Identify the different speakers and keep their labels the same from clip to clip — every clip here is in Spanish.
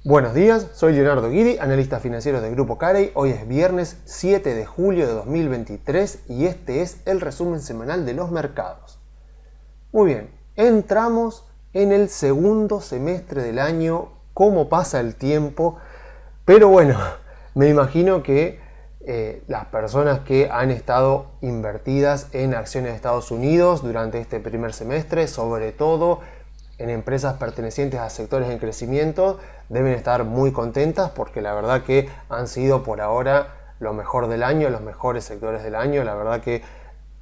Speaker 1: Buenos días, soy Leonardo Guidi, analista financiero del Grupo Carey. Hoy es viernes 7 de julio de 2023 y este es el resumen semanal de los mercados. Muy bien, entramos en el segundo semestre del año. ¿Cómo pasa el tiempo? Pero bueno, me imagino que las personas que han estado invertidas en acciones de Estados Unidos durante este primer semestre, sobre todo en empresas pertenecientes a sectores en crecimiento, deben estar muy contentas porque la verdad que han sido por ahora lo mejor del año, los mejores sectores del año. La verdad que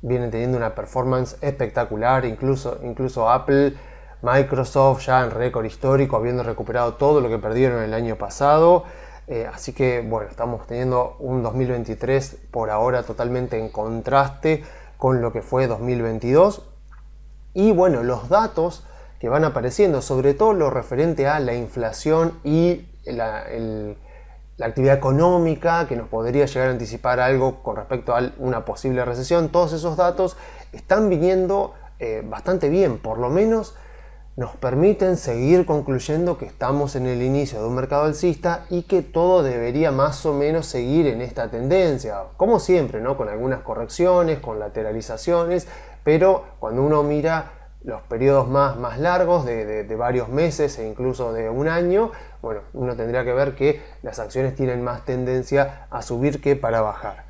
Speaker 1: vienen teniendo una performance espectacular, incluso Apple, Microsoft ya en récord histórico, habiendo recuperado todo lo que perdieron el año pasado. Así que bueno, estamos teniendo un 2023 por ahora totalmente en contraste con lo que fue 2022. Y bueno, los datos que van apareciendo, sobre todo lo referente a la inflación y la actividad económica, que nos podría llegar a anticipar algo con respecto a una posible recesión, todos esos datos están viniendo bastante bien, por lo menos nos permiten seguir concluyendo que estamos en el inicio de un mercado alcista y que todo debería más o menos seguir en esta tendencia, como siempre, ¿no? Con algunas correcciones, con lateralizaciones, pero cuando uno mira los periodos más largos de varios meses e incluso de un año, bueno, uno tendría que ver que las acciones tienen más tendencia a subir que para bajar.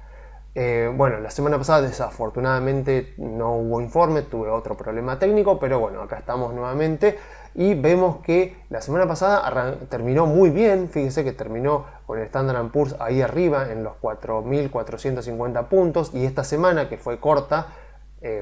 Speaker 1: Bueno, la semana pasada desafortunadamente no hubo informe, tuve otro problema técnico, pero bueno, acá estamos nuevamente y vemos que la semana pasada terminó muy bien. Fíjense que terminó con el Standard & Poor's ahí arriba en los 4.450 puntos, y esta semana, que fue corta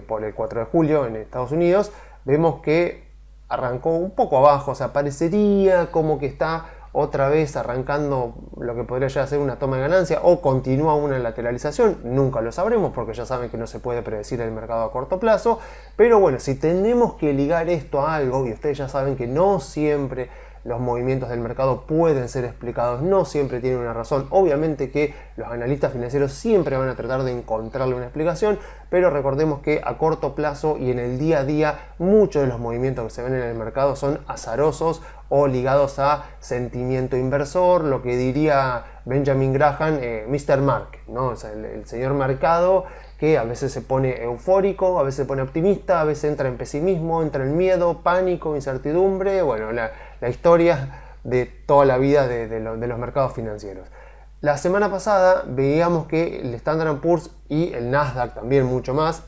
Speaker 1: por el 4 de julio en Estados Unidos, vemos que arrancó un poco abajo, o sea, parecería como que está otra vez arrancando lo que podría llegar a ser una toma de ganancia, o continúa una lateralización. Nunca lo sabremos porque ya saben que no se puede predecir el mercado a corto plazo, pero bueno, si tenemos que ligar esto a algo, y ustedes ya saben que no siempre los movimientos del mercado pueden ser explicados, no siempre tienen una razón. Obviamente que los analistas financieros siempre van a tratar de encontrarle una explicación, pero recordemos que a corto plazo y en el día a día muchos de los movimientos que se ven en el mercado son azarosos o ligados a sentimiento inversor, lo que diría Benjamin Graham, Mr. Market, ¿no? O sea, el señor mercado, que a veces se pone eufórico, a veces se pone optimista, a veces entra en pesimismo, entra en miedo, pánico, incertidumbre. Bueno, la historia de toda la vida de los mercados financieros. La semana pasada veíamos que el Standard & Poor's y el Nasdaq también mucho más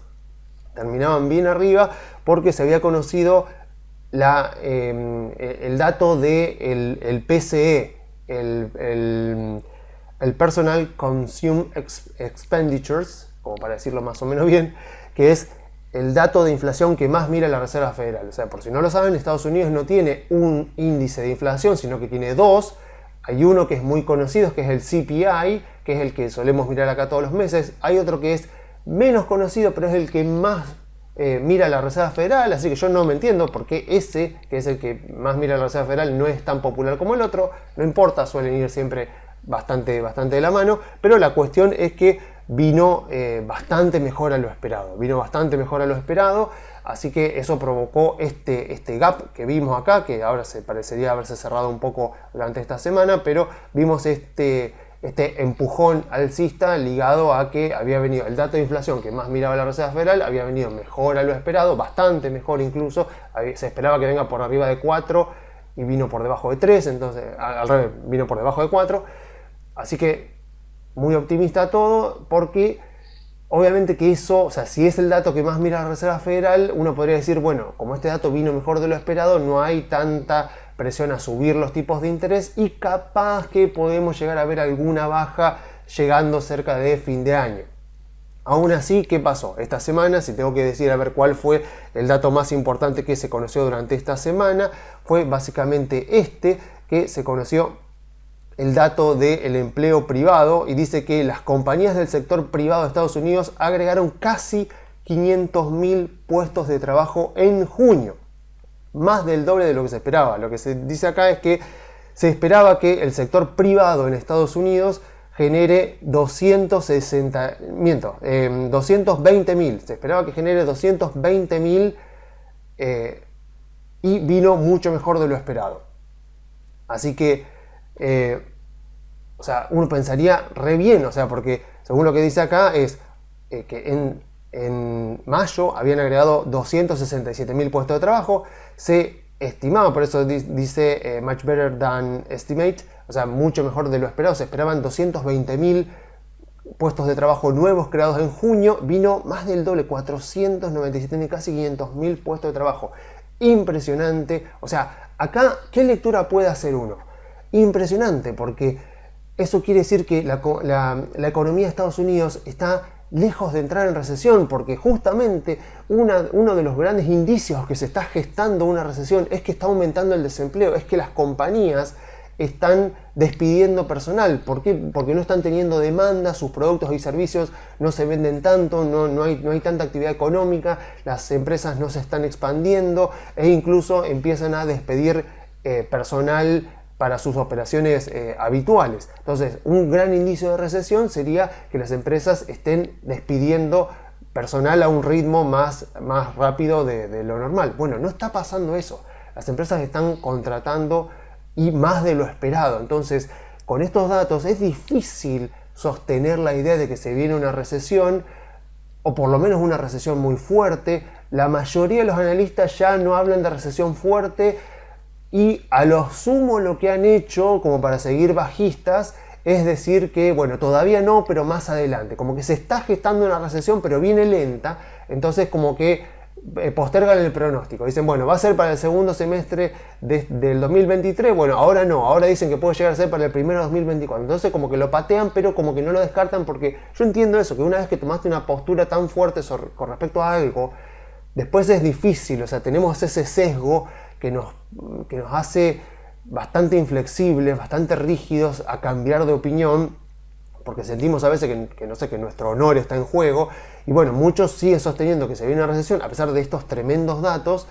Speaker 1: terminaban bien arriba porque se había conocido el dato del el PCE, el Personal Consumer Expenditures, como para decirlo más o menos bien, que es el dato de inflación que más mira la Reserva Federal. O sea, por si no lo saben, Estados Unidos no tiene un índice de inflación, sino que tiene dos. Hay uno que es muy conocido, que es el CPI, que es el que solemos mirar acá todos los meses. Hay otro que es menos conocido, pero es el que más mira la Reserva Federal, así que yo no me entiendo por qué ese, que es el que más mira la Reserva Federal, no es tan popular como el otro. No importa, suelen ir siempre bastante de la mano, pero la cuestión es que vino bastante mejor a lo esperado, así que eso provocó este gap que vimos acá, que ahora se parecería haberse cerrado un poco durante esta semana, pero vimos este empujón alcista ligado a que había venido el dato de inflación que más miraba la Reserva Federal, había venido mejor a lo esperado, bastante mejor incluso. Se esperaba que venga por arriba de 4 y vino por debajo de 3, entonces al revés, vino por debajo de 4, así que muy optimista todo, porque obviamente que eso, o sea, si es el dato que más mira la Reserva Federal, uno podría decir, bueno, como este dato vino mejor de lo esperado, no hay tanta presión a subir los tipos de interés y capaz que podemos llegar a ver alguna baja llegando cerca de fin de año. Aún así, ¿qué pasó? Esta semana, si tengo que decir a ver cuál fue el dato más importante que se conoció durante esta semana, fue básicamente que se conoció el dato del empleo privado, y dice que las compañías del sector privado de Estados Unidos agregaron casi 500.000 puestos de trabajo en junio. Más del doble de lo que se esperaba. Lo que se dice acá es que se esperaba que el sector privado en Estados Unidos genere 220.000. Se esperaba que genere 220.000 y vino mucho mejor de lo esperado. Así que o sea, uno pensaría re bien, o sea, porque según lo que dice acá es que en mayo habían agregado 267.000 puestos de trabajo, se estimaba, por eso dice much better than estimate, o sea, mucho mejor de lo esperado, se esperaban 220.000 puestos de trabajo nuevos creados en junio, vino más del doble, 497.000, casi 500.000 puestos de trabajo. Impresionante. O sea, acá, ¿qué lectura puede hacer uno? Impresionante, porque eso quiere decir que la economía de Estados Unidos está lejos de entrar en recesión, porque justamente uno de los grandes indicios que se está gestando una recesión es que está aumentando el desempleo, es que las compañías están despidiendo personal. ¿Por qué? Porque no están teniendo demanda, sus productos y servicios no se venden tanto, no hay tanta actividad económica, las empresas no se están expandiendo e incluso empiezan a despedir personal para sus operaciones habituales. Entonces, un gran indicio de recesión sería que las empresas estén despidiendo personal a un ritmo más rápido de lo normal. Bueno, no está pasando eso. Las empresas están contratando y más de lo esperado. Entonces, con estos datos es difícil sostener la idea de que se viene una recesión, o por lo menos una recesión muy fuerte. La mayoría de los analistas ya no hablan de recesión fuerte, y a lo sumo lo que han hecho, como para seguir bajistas, es decir que, bueno, todavía no, pero más adelante. Como que se está gestando una recesión, pero viene lenta. Entonces, como que postergan el pronóstico. Dicen, bueno, va a ser para el segundo semestre del 2023. Bueno, ahora no. Ahora dicen que puede llegar a ser para el primero de 2024. Entonces, como que lo patean, pero como que no lo descartan, porque yo entiendo eso, que una vez que tomaste una postura tan fuerte con respecto a algo, después es difícil. O sea, tenemos ese sesgo que nos hace bastante inflexibles, bastante rígidos a cambiar de opinión, porque sentimos a veces que no sé, que nuestro honor está en juego. Y bueno, muchos siguen sosteniendo que se viene una recesión a pesar de estos tremendos datos,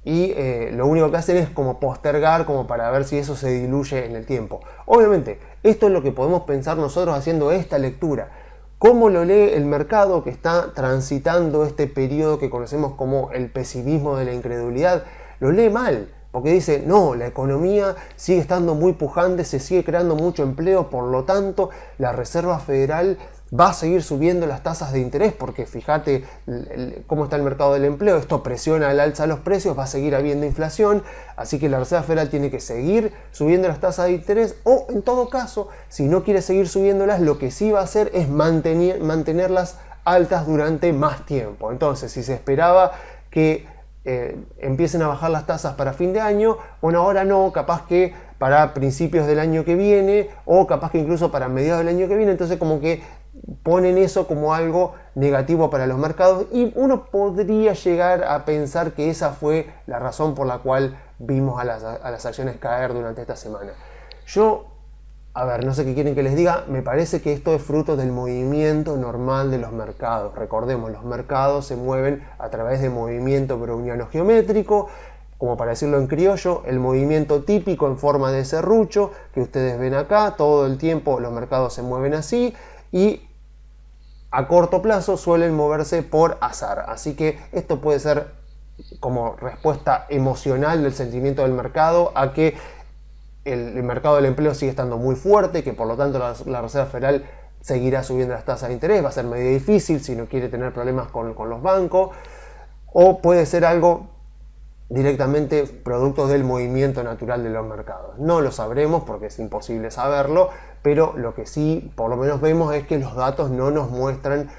Speaker 1: y lo único que hacen es como postergar, como para ver si eso se diluye en el tiempo. Obviamente, esto es lo que podemos pensar nosotros haciendo esta lectura. ¿Cómo lo lee el mercado que está transitando este periodo que conocemos como el pesimismo de la incredulidad? Lo lee mal, porque dice, no, la economía sigue estando muy pujante, se sigue creando mucho empleo, por lo tanto la Reserva Federal va a seguir subiendo las tasas de interés, porque fíjate cómo está el mercado del empleo, esto presiona al alza los precios, va a seguir habiendo inflación, así que la Reserva Federal tiene que seguir subiendo las tasas de interés, o en todo caso, si no quiere seguir subiéndolas, lo que sí va a hacer es mantenerlas altas durante más tiempo. Entonces, si se esperaba que empiecen a bajar las tasas para fin de año, bueno, ahora no, capaz que para principios del año que viene, o capaz que incluso para mediados del año que viene. Entonces como que ponen eso como algo negativo para los mercados, y uno podría llegar a pensar que esa fue la razón por la cual vimos a las acciones caer durante esta semana. A ver, no sé qué quieren que les diga, me parece que esto es fruto del movimiento normal de los mercados. Recordemos, los mercados se mueven a través de movimiento browniano geométrico, como para decirlo en criollo, el movimiento típico en forma de serrucho que ustedes ven acá, todo el tiempo los mercados se mueven así, y a corto plazo suelen moverse por azar. Así que esto puede ser como respuesta emocional del sentimiento del mercado a que el mercado del empleo sigue estando muy fuerte, que por lo tanto la Reserva Federal seguirá subiendo las tasas de interés, va a ser medio difícil si no quiere tener problemas con los bancos, o puede ser algo directamente producto del movimiento natural de los mercados. No lo sabremos porque es imposible saberlo, pero lo que sí por lo menos vemos es que los datos no nos muestran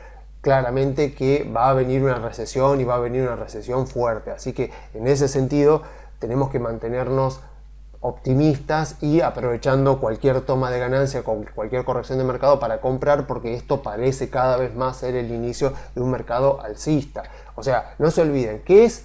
Speaker 1: claramente que va a venir una recesión, y va a venir una recesión fuerte. Así que en ese sentido tenemos que mantenernos optimistas y aprovechando cualquier toma de ganancia, con cualquier corrección de mercado para comprar, porque esto parece cada vez más ser el inicio de un mercado alcista. O sea, no se olviden, ¿qué es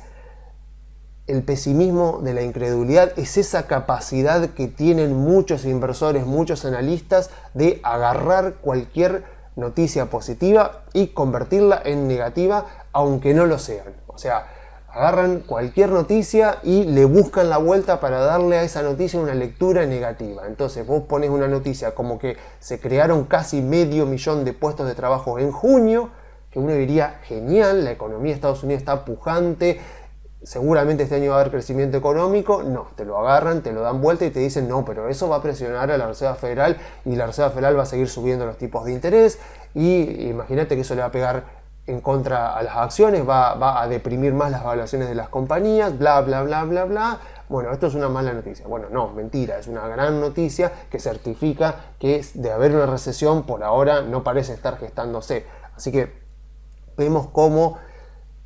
Speaker 1: el pesimismo de la incredulidad? Es esa capacidad que tienen muchos inversores, muchos analistas, de agarrar cualquier noticia positiva y convertirla en negativa, aunque no lo sean. O sea, agarran cualquier noticia y le buscan la vuelta para darle a esa noticia una lectura negativa. Entonces vos pones una noticia como que se crearon casi 500.000 de puestos de trabajo en junio, que uno diría, genial, la economía de Estados Unidos está pujante, seguramente este año va a haber crecimiento económico. No, te lo agarran, te lo dan vuelta y te dicen no, pero eso va a presionar a la Reserva Federal y la Reserva Federal va a seguir subiendo los tipos de interés y imagínate que eso le va a pegar en contra a las acciones, va a deprimir más las valuaciones de las compañías, bla, bla, bla, bla, bla. Bueno, esto es una mala noticia. Bueno, no, mentira, es una gran noticia que certifica que de haber una recesión por ahora no parece estar gestándose. Así que vemos cómo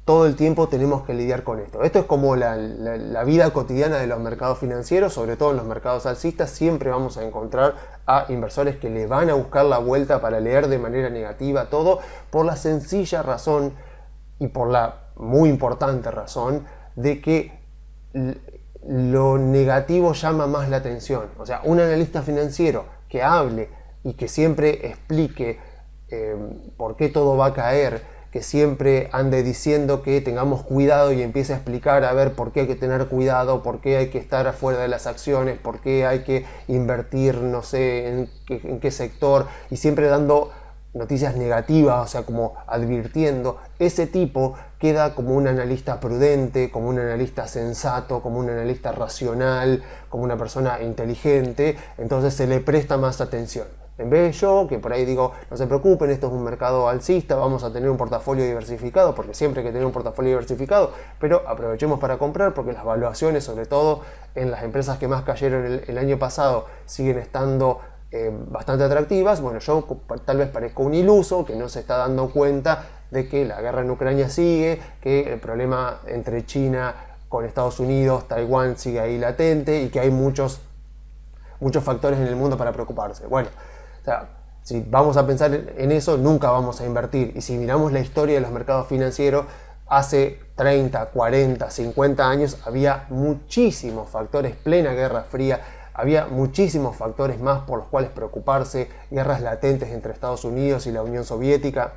Speaker 1: todo el tiempo tenemos que lidiar con esto. Esto es como la vida cotidiana de los mercados financieros, sobre todo en los mercados alcistas. Siempre vamos a encontrar a inversores que le van a buscar la vuelta para leer de manera negativa todo, por la sencilla razón y por la muy importante razón de que lo negativo llama más la atención. O sea, un analista financiero que hable y que siempre explique por qué todo va a caer, que siempre ande diciendo que tengamos cuidado y empiece a explicar a ver por qué hay que tener cuidado, por qué hay que estar afuera de las acciones, por qué hay que invertir, no sé, en qué sector, y siempre dando noticias negativas, o sea, como advirtiendo, ese tipo queda como un analista prudente, como un analista sensato, como un analista racional, como una persona inteligente, entonces se le presta más atención. En vez de yo, que por ahí digo, no se preocupen, esto es un mercado alcista, vamos a tener un portafolio diversificado, porque siempre hay que tener un portafolio diversificado, pero aprovechemos para comprar, porque las valuaciones, sobre todo en las empresas que más cayeron el año pasado, siguen estando bastante atractivas. Bueno, yo tal vez parezco un iluso, que no se está dando cuenta de que la guerra en Ucrania sigue, que el problema entre China con Estados Unidos, Taiwán sigue ahí latente y que hay muchos factores en el mundo para preocuparse. Bueno, o sea, si vamos a pensar en eso, nunca vamos a invertir. Y si miramos la historia de los mercados financieros, hace 30, 40, 50 años había muchísimos factores, plena Guerra Fría, había muchísimos factores más por los cuales preocuparse, guerras latentes entre Estados Unidos y la Unión Soviética,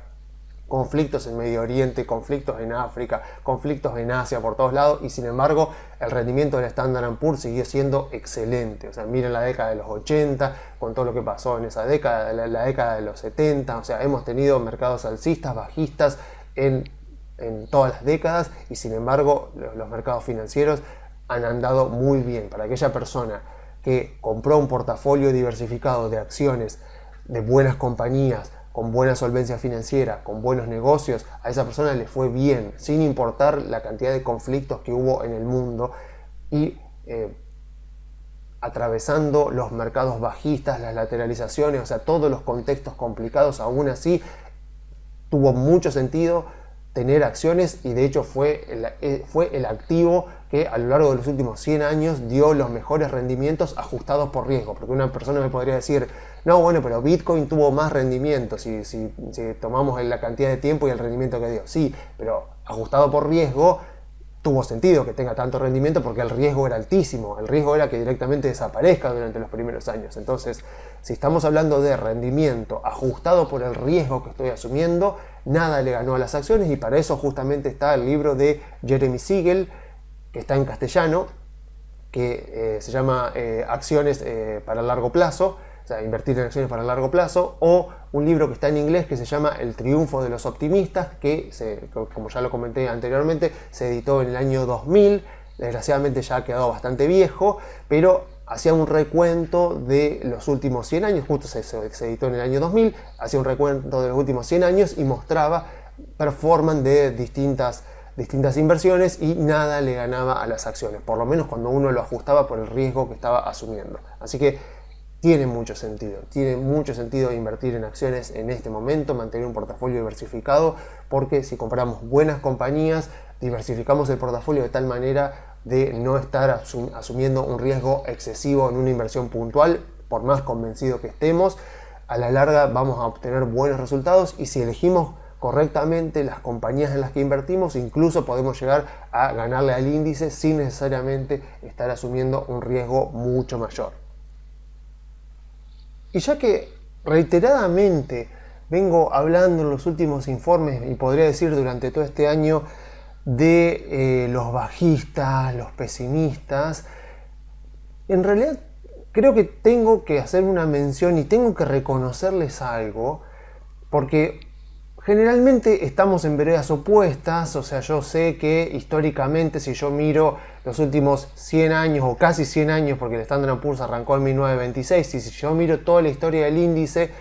Speaker 1: conflictos en Medio Oriente, conflictos en África, conflictos en Asia, por todos lados, y sin embargo el rendimiento del Standard & Poor's siguió siendo excelente. O sea, miren la década de los 80, con todo lo que pasó en esa década, la década de los 70, o sea, hemos tenido mercados alcistas, bajistas en todas las décadas, y sin embargo los mercados financieros han andado muy bien. Para aquella persona que compró un portafolio diversificado de acciones de buenas compañías, con buena solvencia financiera, con buenos negocios, a esa persona le fue bien, sin importar la cantidad de conflictos que hubo en el mundo, y atravesando los mercados bajistas, las lateralizaciones, o sea, todos los contextos complicados, aún así tuvo mucho sentido tener acciones, y de hecho fue el activo que a lo largo de los últimos 100 años dio los mejores rendimientos ajustados por riesgo. Porque una persona me podría decir, no, bueno, pero Bitcoin tuvo más rendimiento si tomamos la cantidad de tiempo y el rendimiento que dio. Sí, pero ajustado por riesgo tuvo sentido que tenga tanto rendimiento porque el riesgo era altísimo. El riesgo era que directamente desaparezca durante los primeros años. Entonces, si estamos hablando de rendimiento ajustado por el riesgo que estoy asumiendo, nada le ganó a las acciones, y para eso justamente está el libro de Jeremy Siegel, que está en castellano, que se llama Acciones para largo plazo, o sea, invertir en acciones para largo plazo, o un libro que está en inglés que se llama El triunfo de los optimistas, que como ya lo comenté anteriormente, se editó en el año 2000, desgraciadamente ya ha quedado bastante viejo, pero hacía un recuento de los últimos 100 años, justo se editó en el año 2000, hacía un recuento de los últimos 100 años y mostraba performance de distintas inversiones, y nada le ganaba a las acciones, por lo menos cuando uno lo ajustaba por el riesgo que estaba asumiendo. Así que tiene mucho sentido invertir en acciones en este momento, mantener un portafolio diversificado, porque si compramos buenas compañías, diversificamos el portafolio de tal manera de no estar asumiendo un riesgo excesivo en una inversión puntual, por más convencido que estemos, a la larga vamos a obtener buenos resultados, y si elegimos correctamente las compañías en las que invertimos, incluso podemos llegar a ganarle al índice sin necesariamente estar asumiendo un riesgo mucho mayor. Y ya que reiteradamente vengo hablando en los últimos informes, y podría decir durante todo este año, de los bajistas, los pesimistas, en realidad creo que tengo que hacer una mención y tengo que reconocerles algo, porque generalmente estamos en veredas opuestas, o sea, yo sé que históricamente si yo miro los últimos 100 años o casi 100 años, porque el Standard & Poor's arrancó en 1926, y si yo miro toda la historia del índice,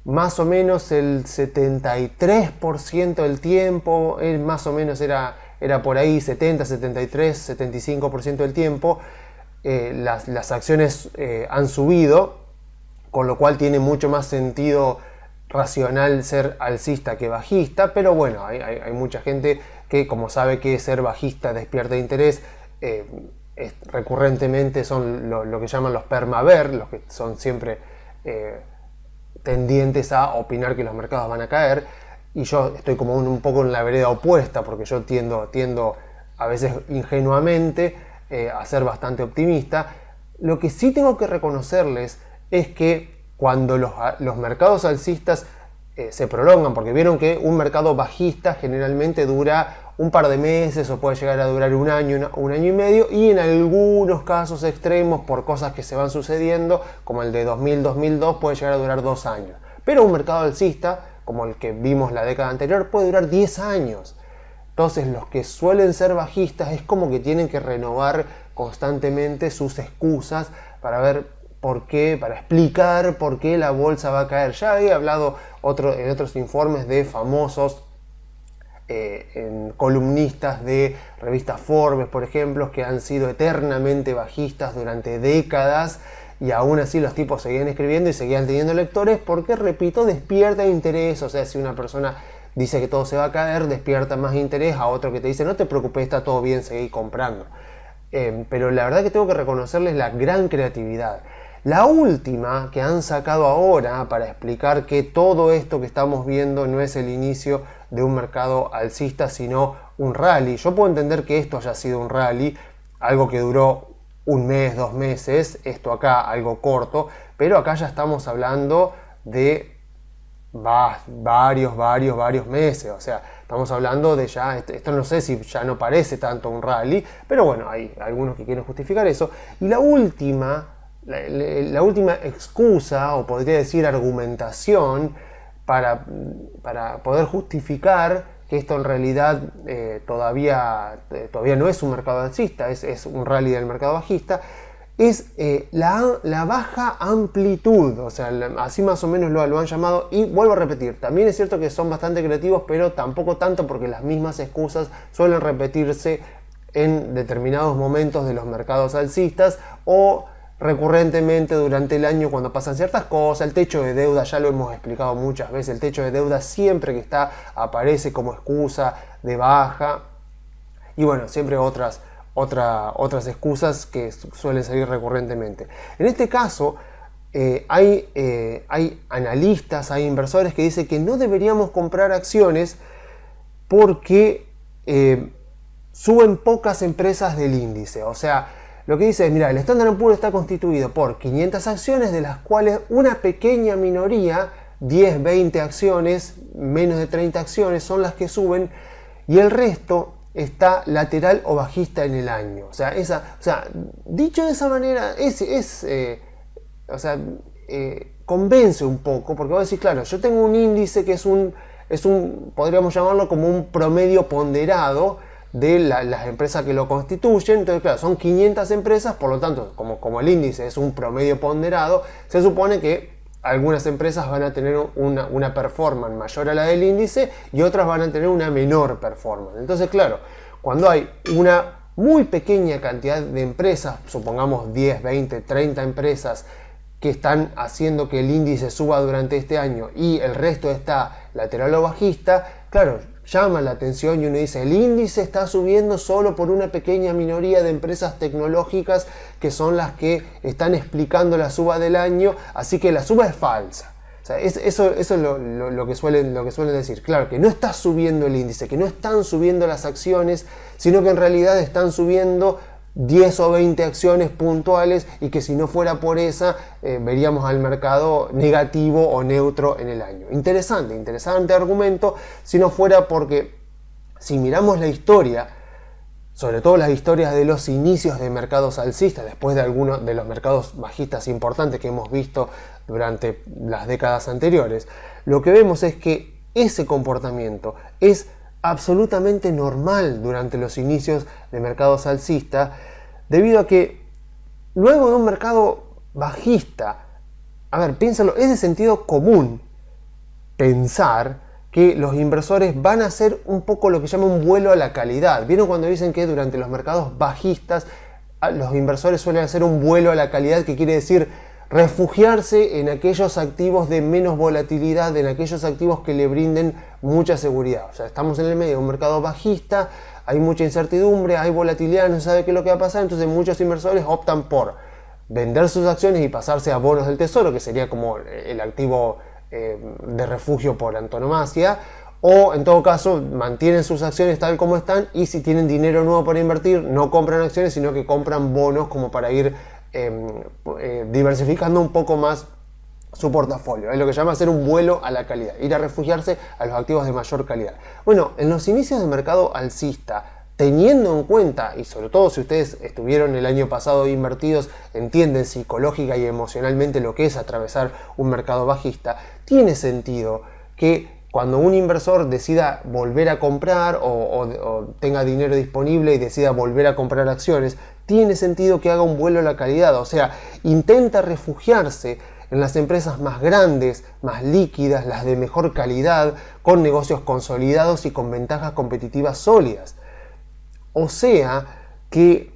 Speaker 1: más o menos el 73% del tiempo, más o menos era por ahí 70, 73, 75% del tiempo, las acciones han subido, con lo cual tiene mucho más sentido racional ser alcista que bajista, pero bueno, hay mucha gente que, como sabe que ser bajista despierta interés, recurrentemente son lo que llaman los permabear, los que son siempre tendientes a opinar que los mercados van a caer, y yo estoy como un poco en la vereda opuesta, porque yo tiendo a veces ingenuamente a ser bastante optimista. Lo que sí tengo que reconocerles es que cuando los mercados alcistas se prolongan, porque vieron que un mercado bajista generalmente dura un par de meses o puede llegar a durar un año y medio, y en algunos casos extremos por cosas que se van sucediendo, como el de 2000-2002, puede llegar a durar 2 años. Pero un mercado alcista, como el que vimos la década anterior, puede durar 10 años. Entonces los que suelen ser bajistas es como que tienen que renovar constantemente sus excusas para ver por qué, para explicar por qué la bolsa va a caer. Ya he hablado en otros informes de famosos columnistas de revistas Forbes, por ejemplo, que han sido eternamente bajistas durante décadas, y aún así los tipos seguían escribiendo y seguían teniendo lectores porque, repito, despierta interés. O sea, si una persona dice que todo se va a caer, despierta más interés a otro que te dice no te preocupes, está todo bien, seguí comprando. Pero la verdad que tengo que reconocerles la gran creatividad. La última que han sacado ahora para explicar que todo esto que estamos viendo no es el inicio de un mercado alcista, sino un rally. Yo puedo entender que esto haya sido un rally, algo que duró un mes, 2 meses, esto acá algo corto, pero acá ya estamos hablando de varios meses. O sea, estamos hablando de ya, esto no sé si ya no parece tanto un rally, pero bueno, hay algunos que quieren justificar eso. Y la última excusa, o podría decir argumentación, para poder justificar que esto en realidad todavía no es un mercado alcista, es un rally del mercado bajista, es la baja amplitud. O sea, así más o menos lo han llamado. Y vuelvo a repetir, también es cierto que son bastante creativos, pero tampoco tanto, porque las mismas excusas suelen repetirse en determinados momentos de los mercados alcistas o recurrentemente durante el año cuando pasan ciertas cosas. El techo de deuda, ya lo hemos explicado muchas veces, el techo de deuda siempre que aparece como excusa de baja, y bueno, siempre otras excusas que suelen salir recurrentemente. En este caso hay analistas, hay inversores que dicen que no deberíamos comprar acciones porque suben pocas empresas del índice. O sea, lo que dice es, mira, el Standard & Poor's está constituido por 500 acciones, de las cuales una pequeña minoría, 10, 20 acciones, menos de 30 acciones son las que suben, y el resto está lateral o bajista en el año. O sea, dicho de esa manera, convence un poco, porque vos decís, claro, yo tengo un índice que podríamos llamarlo como un promedio ponderado de las empresas que lo constituyen. Entonces, claro, son 500 empresas, por lo tanto, como el índice es un promedio ponderado, se supone que algunas empresas van a tener una performance mayor a la del índice y otras van a tener una menor performance. Entonces, claro, cuando hay una muy pequeña cantidad de empresas, supongamos 10, 20, 30 empresas que están haciendo que el índice suba durante este año y el resto está lateral o bajista, claro, llama la atención y uno dice, el índice está subiendo solo por una pequeña minoría de empresas tecnológicas que son las que están explicando la suba del año, así que la suba es falsa. O sea, eso es lo que suelen decir. Claro, que no está subiendo el índice, que no están subiendo las acciones, sino que en realidad están subiendo 10 o 20 acciones puntuales, y que si no fuera por esa veríamos al mercado negativo o neutro en el año. Interesante argumento, si no fuera porque si miramos la historia, sobre todo las historias de los inicios de mercados alcistas, después de algunos de los mercados bajistas importantes que hemos visto durante las décadas anteriores, lo que vemos es que ese comportamiento es absolutamente normal durante los inicios de mercados alcistas, debido a que luego de un mercado bajista, a ver, piénsalo, es de sentido común pensar que los inversores van a hacer un poco lo que llama un vuelo a la calidad. ¿Vieron cuando dicen que durante los mercados bajistas los inversores suelen hacer un vuelo a la calidad, que quiere decir refugiarse en aquellos activos de menos volatilidad, en aquellos activos que le brinden mucha seguridad? O sea, estamos en el medio de un mercado bajista, hay mucha incertidumbre, hay volatilidad, no se sabe qué es lo que va a pasar, entonces muchos inversores optan por vender sus acciones y pasarse a bonos del tesoro, que sería como el activo de refugio por antonomasia, o en todo caso mantienen sus acciones tal como están, y si tienen dinero nuevo para invertir no compran acciones, sino que compran bonos como para ir diversificando un poco más su portafolio. Es lo que llama hacer un vuelo a la calidad, ir a refugiarse a los activos de mayor calidad. Bueno, en los inicios del mercado alcista, teniendo en cuenta, y sobre todo si ustedes estuvieron el año pasado invertidos, entienden psicológica y emocionalmente lo que es atravesar un mercado bajista, tiene sentido que cuando un inversor decida volver a comprar o tenga dinero disponible y decida volver a comprar acciones, tiene sentido que haga un vuelo a la calidad. O sea, intenta refugiarse en las empresas más grandes, más líquidas, las de mejor calidad, con negocios consolidados y con ventajas competitivas sólidas. O sea que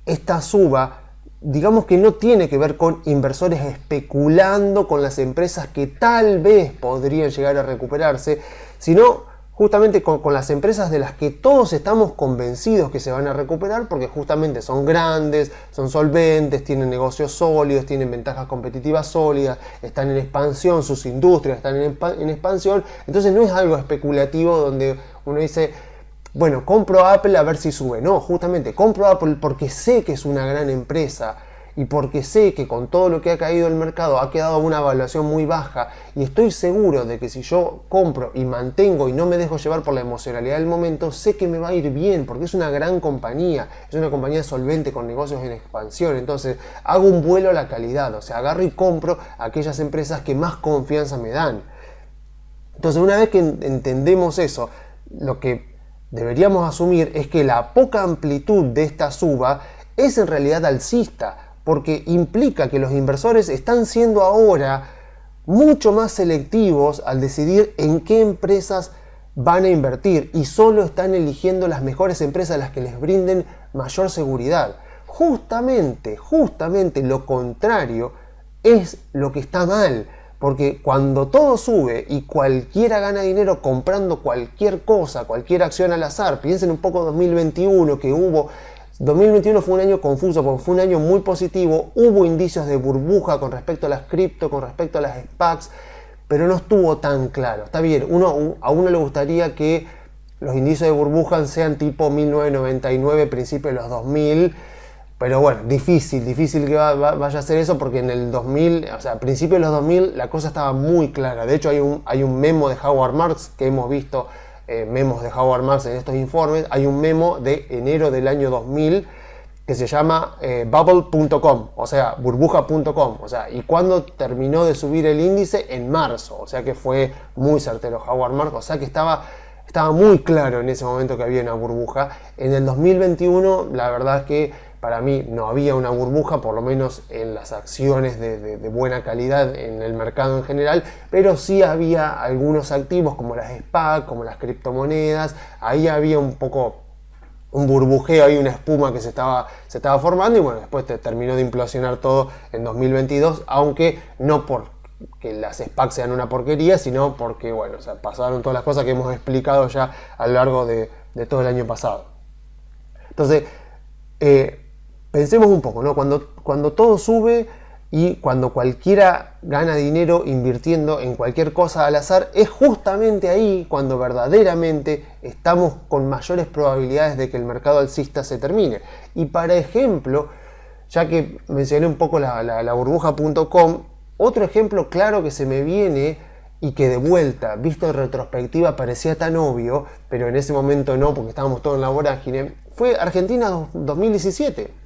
Speaker 1: esta suba, digamos que no tiene que ver con inversores especulando con las empresas que tal vez podrían llegar a recuperarse, sino justamente con las empresas de las que todos estamos convencidos que se van a recuperar, porque justamente son grandes, son solventes, tienen negocios sólidos, tienen ventajas competitivas sólidas, están en expansión, sus industrias están en expansión. Entonces no es algo especulativo donde uno dice, bueno, compro Apple a ver si sube. No, justamente compro Apple porque sé que es una gran empresa y porque sé que con todo lo que ha caído el mercado ha quedado una evaluación muy baja, y estoy seguro de que si yo compro y mantengo y no me dejo llevar por la emocionalidad del momento, sé que me va a ir bien porque es una gran compañía, es una compañía solvente con negocios en expansión. Entonces hago un vuelo a la calidad, o sea, agarro y compro aquellas empresas que más confianza me dan. Entonces, una vez que entendemos eso, lo que deberíamos asumir es que la poca amplitud de esta suba es en realidad alcista, porque implica que los inversores están siendo ahora mucho más selectivos al decidir en qué empresas van a invertir, y solo están eligiendo las mejores empresas, las que les brinden mayor seguridad. Justamente lo contrario es lo que está mal. Porque cuando todo sube y cualquiera gana dinero comprando cualquier cosa, cualquier acción al azar, piensen un poco 2021, 2021 fue un año confuso, porque fue un año muy positivo, hubo indicios de burbuja con respecto a las cripto, con respecto a las SPACs, pero no estuvo tan claro. Está bien, a uno le gustaría que los indicios de burbuja sean tipo 1999, principios de los 2000, pero bueno, difícil que vaya a ser eso, porque en el 2000, o sea, a principios de los 2000 la cosa estaba muy clara. De hecho hay un memo de Howard Marks, que hemos visto memos de Howard Marks en estos informes. Hay un memo de enero del año 2000 que se llama bubble.com, o sea, burbuja.com, o sea, y cuando terminó de subir el índice en marzo, o sea que fue muy certero Howard Marks, o sea que estaba muy claro en ese momento que había una burbuja. En el 2021 la verdad es que para mí no había una burbuja, por lo menos en las acciones de buena calidad en el mercado en general, pero sí había algunos activos como las SPAC, como las criptomonedas. Ahí había un poco un burbujeo, hay una espuma que se estaba formando, y bueno, después terminó de implosionar todo en 2022, aunque no porque las SPAC sean una porquería, sino porque, bueno, o sea, pasaron todas las cosas que hemos explicado ya a lo largo de todo el año pasado. Entonces, pensemos un poco, ¿no? Cuando todo sube y cuando cualquiera gana dinero invirtiendo en cualquier cosa al azar, es justamente ahí cuando verdaderamente estamos con mayores probabilidades de que el mercado alcista se termine. Y para ejemplo, ya que mencioné un poco la burbuja.com, otro ejemplo claro que se me viene y que de vuelta, visto en retrospectiva, parecía tan obvio, pero en ese momento no, porque estábamos todos en la vorágine, fue Argentina 2017.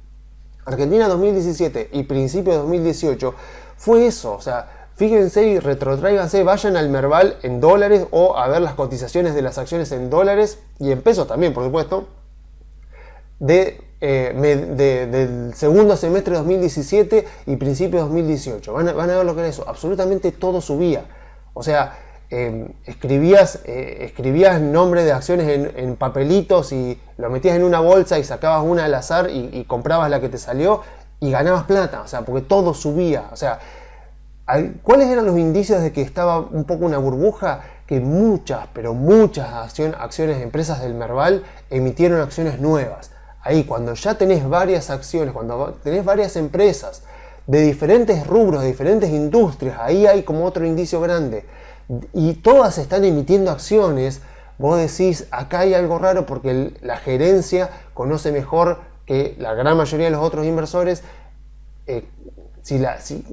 Speaker 1: Argentina 2017 y principio de 2018 fue eso, o sea, Fíjense y retrotráiganse, vayan al Merval en dólares o a ver las cotizaciones de las acciones en dólares y en pesos también, por supuesto, del segundo semestre de 2017 y principio de 2018. Van a ver lo que era eso. Absolutamente todo subía. O sea, escribías nombre de acciones en papelitos y lo metías en una bolsa y sacabas una al azar y comprabas la que te salió y ganabas plata. O sea, porque todo subía. O sea, ¿cuáles eran los indicios de que estaba un poco una burbuja? Que muchas, pero muchas acciones de empresas del Merval emitieron acciones nuevas. Ahí, cuando ya tenés varias acciones, cuando tenés varias empresas de diferentes rubros, de diferentes industrias, ahí hay como otro indicio grande. Y todas están emitiendo acciones, vos decís, acá hay algo raro porque la gerencia conoce mejor que la gran mayoría de los otros inversores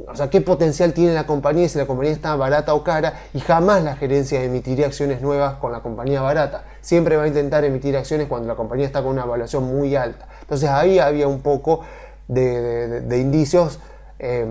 Speaker 1: o sea, qué potencial tiene la compañía, si la compañía está barata o cara, y jamás la gerencia emitiría acciones nuevas con la compañía barata. Siempre va a intentar emitir acciones cuando la compañía está con una evaluación muy alta. Entonces ahí había un poco de indicios,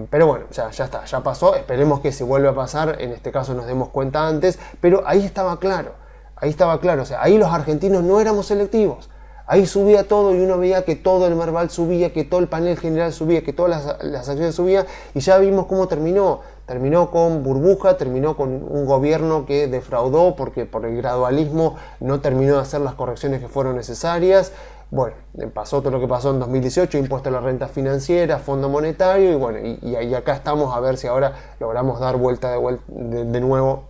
Speaker 1: pero bueno, ya está, ya pasó. Esperemos que se vuelva a pasar, en este caso nos demos cuenta antes, pero ahí estaba claro, o sea, ahí los argentinos no éramos selectivos. Ahí subía todo y uno veía que todo el Merval subía, que todo el panel general subía, que todas las acciones subían, y ya vimos cómo terminó. Terminó con burbuja, terminó con un gobierno que defraudó porque por el gradualismo no terminó de hacer las correcciones que fueron necesarias. Bueno, pasó todo lo que pasó en 2018, impuesto a la renta financiera, Fondo Monetario, y bueno, y acá estamos a ver si ahora logramos dar vuelta de nuevo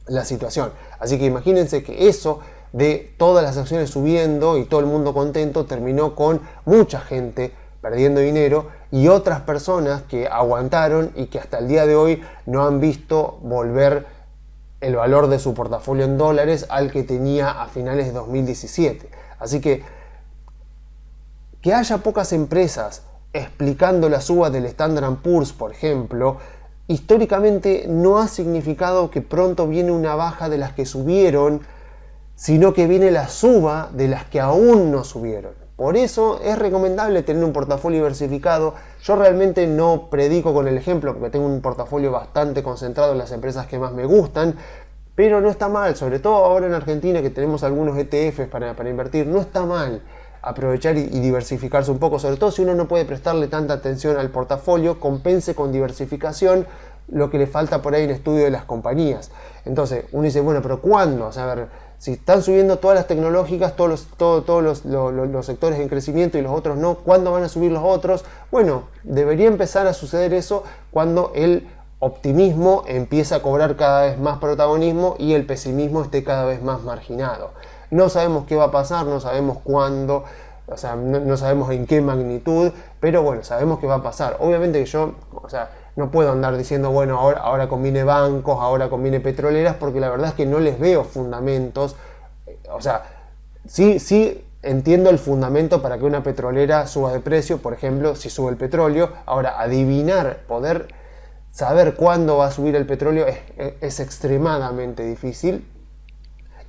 Speaker 1: la situación. Así que imagínense que eso de todas las acciones subiendo y todo el mundo contento terminó con mucha gente perdiendo dinero y otras personas que aguantaron y que hasta el día de hoy no han visto volver el valor de su portafolio en dólares al que tenía a finales de 2017. Así que haya pocas empresas explicando la suba del Standard & Poor's, por ejemplo, históricamente no ha significado que pronto viene una baja de las que subieron, sino que viene la suba de las que aún no subieron. Por eso es recomendable tener un portafolio diversificado. Yo realmente no predico con el ejemplo porque tengo un portafolio bastante concentrado en las empresas que más me gustan, pero no está mal, sobre todo ahora en Argentina que tenemos algunos ETFs para invertir, no está mal aprovechar y diversificarse un poco, sobre todo si uno no puede prestarle tanta atención al portafolio, compense con diversificación lo que le falta por ahí en estudio de las compañías. Entonces uno dice, bueno, pero ¿cuándo? O sea, a ver, si están subiendo todas las tecnológicas, todos los sectores en crecimiento y los otros no, ¿cuándo van a subir los otros? Bueno, debería empezar a suceder eso cuando el optimismo empieza a cobrar cada vez más protagonismo y el pesimismo esté cada vez más marginado. No sabemos qué va a pasar, no sabemos cuándo, o sea, no sabemos en qué magnitud, pero bueno, sabemos que va a pasar. Obviamente que yo, o sea, no puedo andar diciendo, bueno, ahora conviene bancos, ahora conviene petroleras, porque la verdad es que no les veo fundamentos. O sea, sí entiendo el fundamento para que una petrolera suba de precio, por ejemplo, si sube el petróleo. Ahora, adivinar, poder saber cuándo va a subir el petróleo es extremadamente difícil.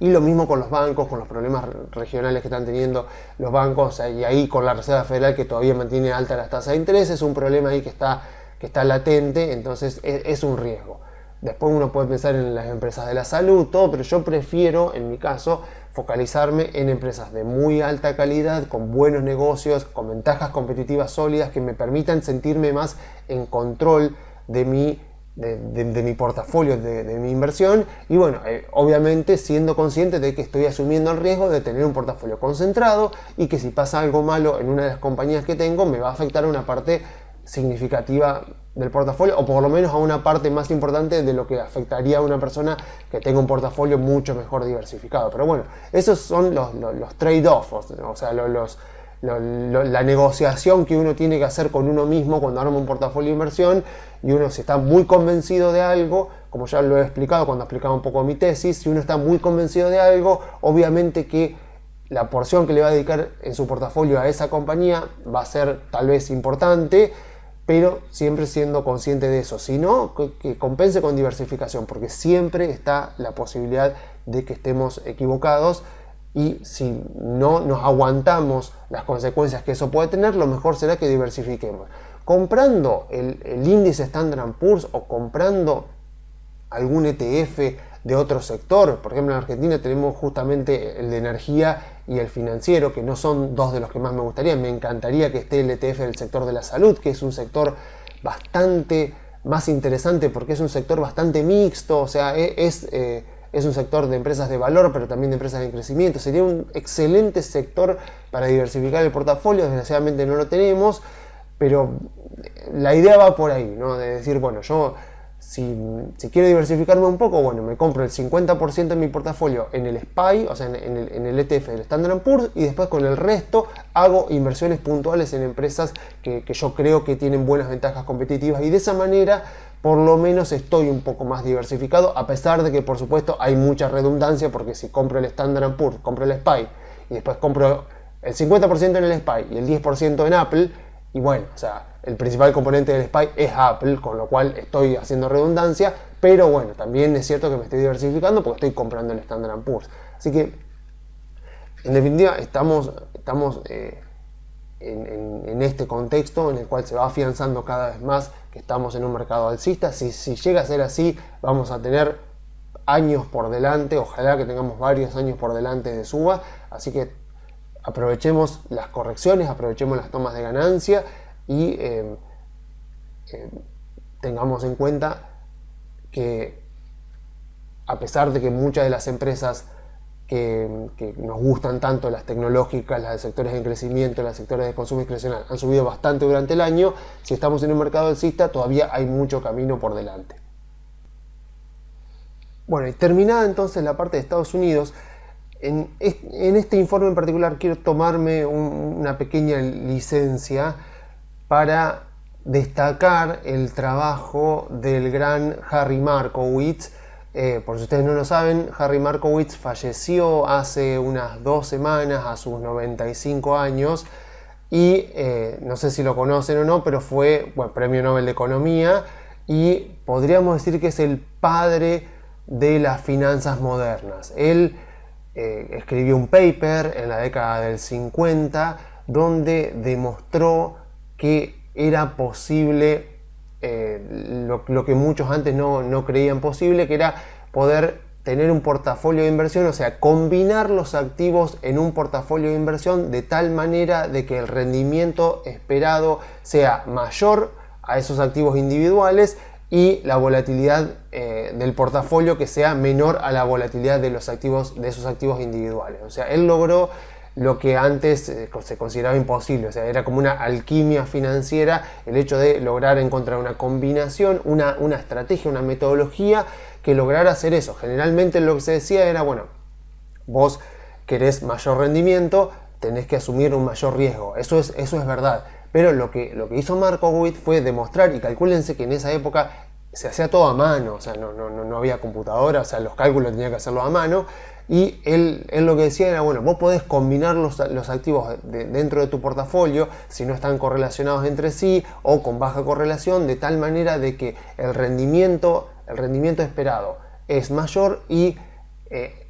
Speaker 1: Y lo mismo con los bancos, con los problemas regionales que están teniendo los bancos, y ahí con la Reserva Federal que todavía mantiene altas las tasas de interés, es un problema ahí que está latente, entonces es un riesgo. Después uno puede pensar en las empresas de la salud, todo, pero yo prefiero, en mi caso, focalizarme en empresas de muy alta calidad, con buenos negocios, con ventajas competitivas sólidas que me permitan sentirme más en control de mi portafolio, de mi inversión, y bueno, obviamente siendo consciente de que estoy asumiendo el riesgo de tener un portafolio concentrado y que si pasa algo malo en una de las compañías que tengo me va a afectar a una parte significativa del portafolio, o por lo menos a una parte más importante de lo que afectaría a una persona que tenga un portafolio mucho mejor diversificado. Pero bueno, esos son los trade-offs, o sea, la negociación que uno tiene que hacer con uno mismo cuando arma un portafolio de inversión, y uno si está muy convencido de algo, como ya lo he explicado cuando explicaba un poco mi tesis, si uno está muy convencido de algo, obviamente que la porción que le va a dedicar en su portafolio a esa compañía va a ser tal vez importante, pero siempre siendo consciente de eso. Si no, que compense con diversificación, porque siempre está la posibilidad de que estemos equivocados, y si no nos aguantamos las consecuencias que eso puede tener, lo mejor será que diversifiquemos. comprando el índice Standard & Poor's o comprando algún ETF de otro sector. Por ejemplo, en Argentina tenemos justamente el de energía y el financiero, que no son dos de los que más me gustaría. Me encantaría que esté el ETF del sector de la salud, que es un sector bastante más interesante porque es un sector bastante mixto, o sea, es un sector de empresas de valor, pero también de empresas en crecimiento. Sería un excelente sector para diversificar el portafolio. Desgraciadamente no lo tenemos, pero la idea va por ahí, ¿no? De decir, bueno, yo si quiero diversificarme un poco, bueno, me compro el 50% de mi portafolio en el SPY, o sea, en el ETF del Standard & Poor's, y después con el resto hago inversiones puntuales en empresas que yo creo que tienen buenas ventajas competitivas, y de esa manera por lo menos estoy un poco más diversificado, a pesar de que por supuesto hay mucha redundancia, porque si compro el Standard & Poor's, compro el SPY y después compro el 50% en el SPY y el 10% en Apple, y bueno, o sea, el principal componente del SPY es Apple, con lo cual estoy haciendo redundancia, pero bueno, también es cierto que me estoy diversificando porque estoy comprando el Standard & Poor's. Así que, en definitiva, estamos en este contexto en el cual se va afianzando cada vez más que estamos en un mercado alcista. Si llega a ser así, vamos a tener años por delante, ojalá que tengamos varios años por delante de suba, así que aprovechemos las correcciones, aprovechemos las tomas de ganancia y tengamos en cuenta que a pesar de que muchas de las empresas que nos gustan tanto, las tecnológicas, las de sectores en crecimiento, las sectores de consumo discrecional, han subido bastante durante el año, si estamos en un mercado alcista todavía hay mucho camino por delante. Bueno, y terminada entonces la parte de Estados Unidos, en este informe en particular quiero tomarme una pequeña licencia para destacar el trabajo del gran Harry Markowitz. Por si ustedes no lo saben, Harry Markowitz falleció hace unas 2 semanas a sus 95 años y no sé si lo conocen o no, pero fue Premio Nobel de Economía y podríamos decir que es el padre de las finanzas modernas. Él escribió un paper en la década del 50 donde demostró que era posible lo que muchos antes no creían posible, que era poder tener un portafolio de inversión, o sea, combinar los activos en un portafolio de inversión de tal manera de que el rendimiento esperado sea mayor a esos activos individuales y la volatilidad del portafolio que sea menor a la volatilidad de esos activos individuales. O sea, él logró lo que antes se consideraba imposible, o sea, era como una alquimia financiera el hecho de lograr encontrar una combinación, una estrategia, una metodología que lograra hacer eso. Generalmente lo que se decía era, bueno, vos querés mayor rendimiento, tenés que asumir un mayor riesgo, eso es verdad, pero lo que hizo Markowitz fue demostrar, y calcúlense que en esa época se hacía todo a mano, o sea, no había computadora, o sea, los cálculos tenía que hacerlo a mano. Y él lo que decía era, bueno, vos podés combinar los activos dentro de tu portafolio si no están correlacionados entre sí o con baja correlación, de tal manera de que el rendimiento esperado es mayor y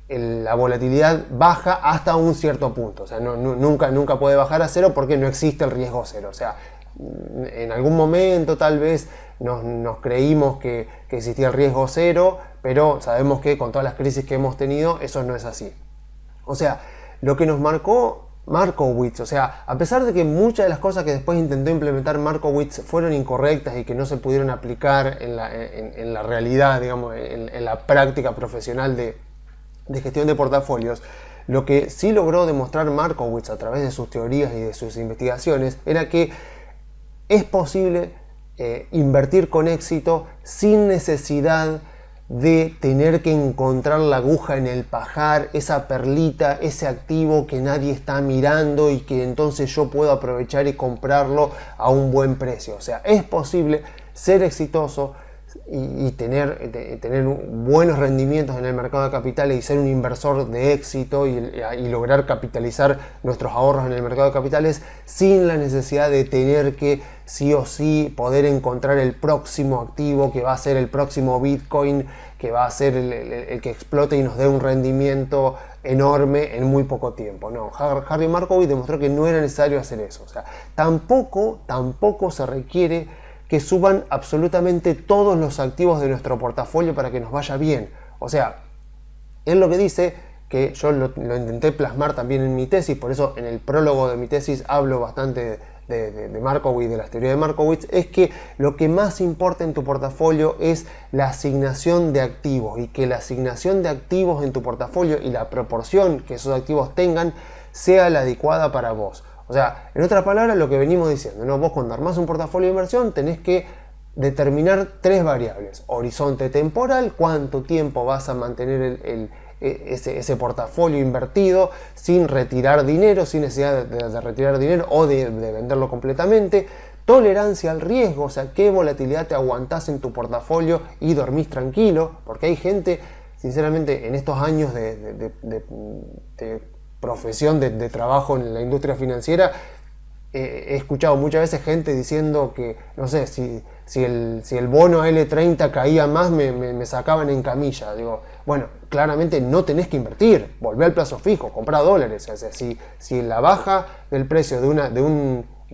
Speaker 1: la volatilidad baja hasta un cierto punto. O sea, nunca puede bajar a cero porque no existe el riesgo cero. O sea, en algún momento tal vez nos creímos que existía el riesgo cero, pero sabemos que con todas las crisis que hemos tenido eso no es así. O sea, lo que nos marcó Markowitz, o sea, a pesar de que muchas de las cosas que después intentó implementar Markowitz fueron incorrectas y que no se pudieron aplicar en la realidad, digamos, en la práctica profesional de gestión de portafolios, lo que sí logró demostrar Markowitz a través de sus teorías y de sus investigaciones era que es posible invertir con éxito sin necesidad de tener que encontrar la aguja en el pajar, esa perlita, ese activo que nadie está mirando y que entonces yo puedo aprovechar y comprarlo a un buen precio. O sea, es posible ser exitoso y tener buenos rendimientos en el mercado de capitales y ser un inversor de éxito y lograr capitalizar nuestros ahorros en el mercado de capitales sin la necesidad de tener que sí o sí poder encontrar el próximo activo que va a ser el próximo Bitcoin, que va a ser el que explote y nos dé un rendimiento enorme en muy poco tiempo. No, Harvey Markowitz demostró que no era necesario hacer eso. O sea, tampoco se requiere que suban absolutamente todos los activos de nuestro portafolio para que nos vaya bien. O sea, él lo que dice, que yo lo intenté plasmar también en mi tesis, por eso en el prólogo de mi tesis hablo bastante de Markowitz, de las teorías de Markowitz, es que lo que más importa en tu portafolio es la asignación de activos, y que la asignación de activos en tu portafolio y la proporción que esos activos tengan sea la adecuada para vos. O sea, en otras palabras, lo que venimos diciendo, ¿no? Vos cuando armás un portafolio de inversión tenés que determinar 3 variables. Horizonte temporal, cuánto tiempo vas a mantener ese portafolio invertido sin retirar dinero, sin necesidad de retirar dinero o de venderlo completamente. Tolerancia al riesgo, o sea, qué volatilidad te aguantás en tu portafolio y dormís tranquilo, porque hay gente, sinceramente, en estos años de profesión, de trabajo en la industria financiera, he escuchado muchas veces gente diciendo que, no sé, si el bono L30 caía más, me sacaban en camilla. Digo, bueno, claramente no tenés que invertir, volvé al plazo fijo, comprá dólares. O sea, si la baja del precio de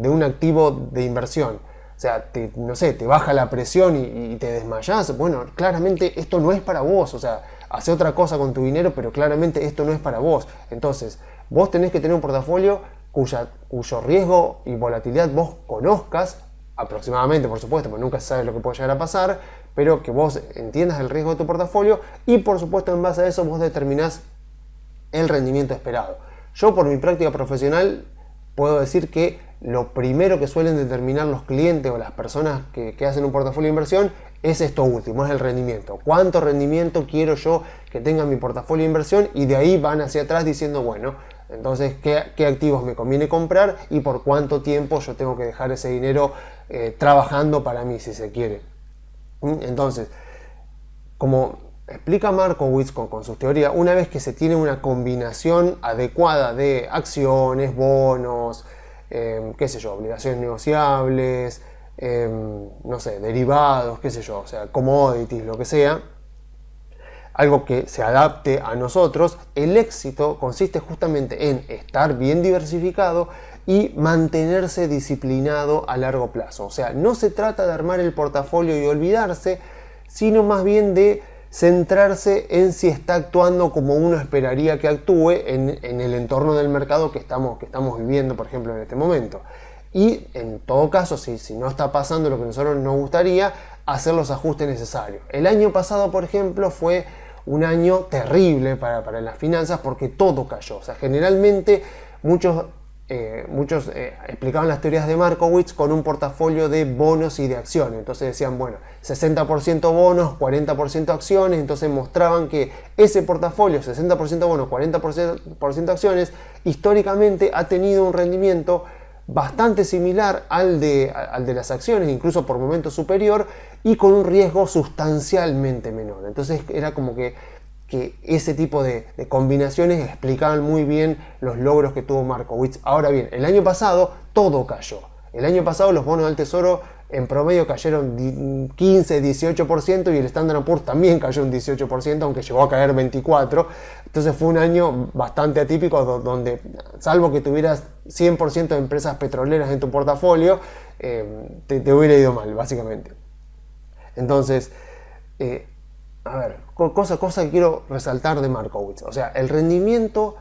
Speaker 1: un activo de inversión, o sea, no sé, te baja la presión y te desmayás, bueno, claramente esto no es para vos. O sea, hace otra cosa con tu dinero, pero claramente esto no es para vos. Entonces, vos tenés que tener un portafolio cuyo riesgo y volatilidad vos conozcas aproximadamente, por supuesto, porque nunca se sabe lo que puede llegar a pasar, pero que vos entiendas el riesgo de tu portafolio y, por supuesto, en base a eso vos determinás el rendimiento esperado. Yo, por mi práctica profesional, puedo decir que lo primero que suelen determinar los clientes o las personas que hacen un portafolio de inversión es esto último, es el rendimiento. ¿Cuánto rendimiento quiero yo que tenga mi portafolio de inversión? Y de ahí van hacia atrás diciendo, bueno, entonces, ¿qué activos me conviene comprar y por cuánto tiempo yo tengo que dejar ese dinero trabajando para mí, si se quiere? Entonces, como explica Markowitz con sus teorías, una vez que se tiene una combinación adecuada de acciones, bonos, qué sé yo, obligaciones negociables, no sé, derivados, qué sé yo, o sea, commodities, lo que sea, algo que se adapte a nosotros, el éxito consiste justamente en estar bien diversificado y mantenerse disciplinado a largo plazo. O sea, no se trata de armar el portafolio y olvidarse, sino más bien de centrarse en si está actuando como uno esperaría que actúe en el entorno del mercado que estamos viviendo, por ejemplo, en este momento. Y en todo caso, si no está pasando lo que nosotros nos gustaría, hacer los ajustes necesarios. El año pasado, por ejemplo, fue un año terrible para las finanzas porque todo cayó. O sea, generalmente muchos explicaban las teorías de Markowitz con un portafolio de bonos y de acciones. Entonces decían, bueno, 60% bonos, 40% acciones. Entonces mostraban que ese portafolio, 60% bonos, 40% acciones, históricamente ha tenido un rendimiento bastante similar al de las acciones, incluso por momentos superior, y con un riesgo sustancialmente menor. Entonces era como que ese tipo de combinaciones explicaban muy bien los logros que tuvo Markowitz. Ahora bien, el año pasado todo cayó. El año pasado los bonos del Tesoro en promedio cayeron 15, 18% y el Standard & Poor's también cayó un 18%, aunque llegó a caer 24%. Entonces fue un año bastante atípico donde, salvo que tuvieras 100% de empresas petroleras en tu portafolio, te hubiera ido mal, básicamente. Entonces, a ver, cosa que quiero resaltar de Markowitz. O sea, el rendimiento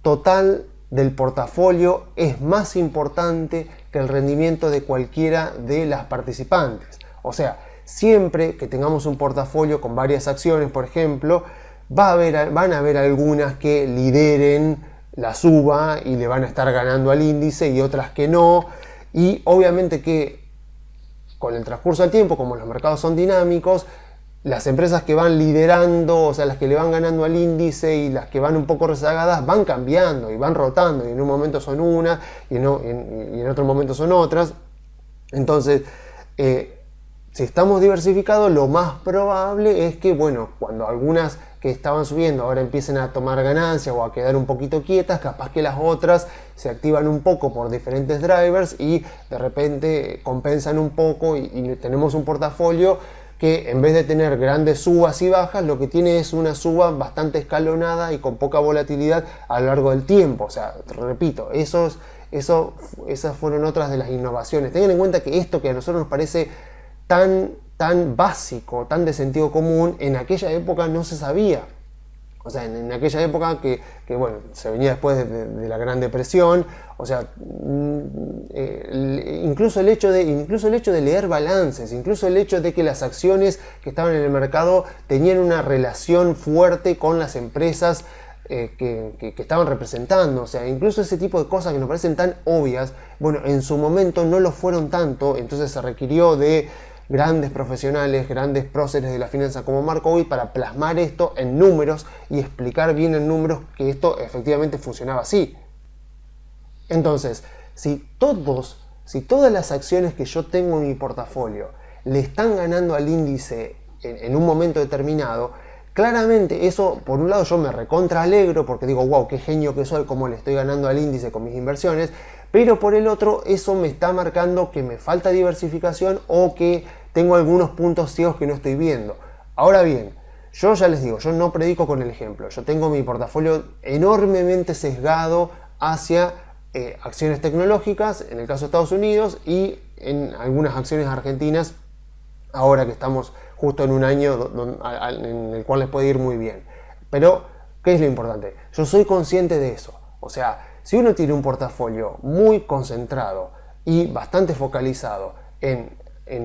Speaker 1: total del portafolio es más importante que el rendimiento de cualquiera de las participantes. O sea, siempre que tengamos un portafolio con varias acciones, por ejemplo, van a haber algunas que lideren la suba y le van a estar ganando al índice y otras que no. Y obviamente que con el transcurso del tiempo, como los mercados son dinámicos, las empresas que van liderando, o sea, las que le van ganando al índice y las que van un poco rezagadas, van cambiando y van rotando, y en un momento son una y en otro momento son otras. Entonces, si estamos diversificados, lo más probable es que, bueno, cuando algunas que estaban subiendo ahora empiecen a tomar ganancias o a quedar un poquito quietas, capaz que las otras se activan un poco por diferentes drivers y de repente compensan un poco y tenemos un portafolio que en vez de tener grandes subas y bajas, lo que tiene es una suba bastante escalonada y con poca volatilidad a lo largo del tiempo. O sea, repito, esas fueron otras de las innovaciones. Tengan en cuenta que esto que a nosotros nos parece tan básico, tan de sentido común, en aquella época no se sabía. O sea, en aquella época que bueno, se venía después de la Gran Depresión, o sea, incluso el hecho de leer balances, incluso el hecho de que las acciones que estaban en el mercado tenían una relación fuerte con las empresas que estaban representando, o sea, incluso ese tipo de cosas que nos parecen tan obvias, bueno, en su momento no lo fueron tanto, entonces se requirió de grandes profesionales, grandes próceres de la finanza como Markowitz para plasmar esto en números y explicar bien en números que esto efectivamente funcionaba así. Entonces, si todas las acciones que yo tengo en mi portafolio le están ganando al índice en un momento determinado, claramente eso, por un lado yo me recontra alegro porque digo, wow, qué genio que soy, cómo le estoy ganando al índice con mis inversiones, pero por el otro eso me está marcando que me falta diversificación o que tengo algunos puntos ciegos que no estoy viendo. Ahora bien, yo ya les digo, yo no predico con el ejemplo, yo tengo mi portafolio enormemente sesgado hacia acciones tecnológicas, en el caso de Estados Unidos, y en algunas acciones argentinas, ahora que estamos justo en un año en el cual les puede ir muy bien. Pero, ¿qué es lo importante? Yo soy consciente de eso. O sea, si uno tiene un portafolio muy concentrado y bastante focalizado en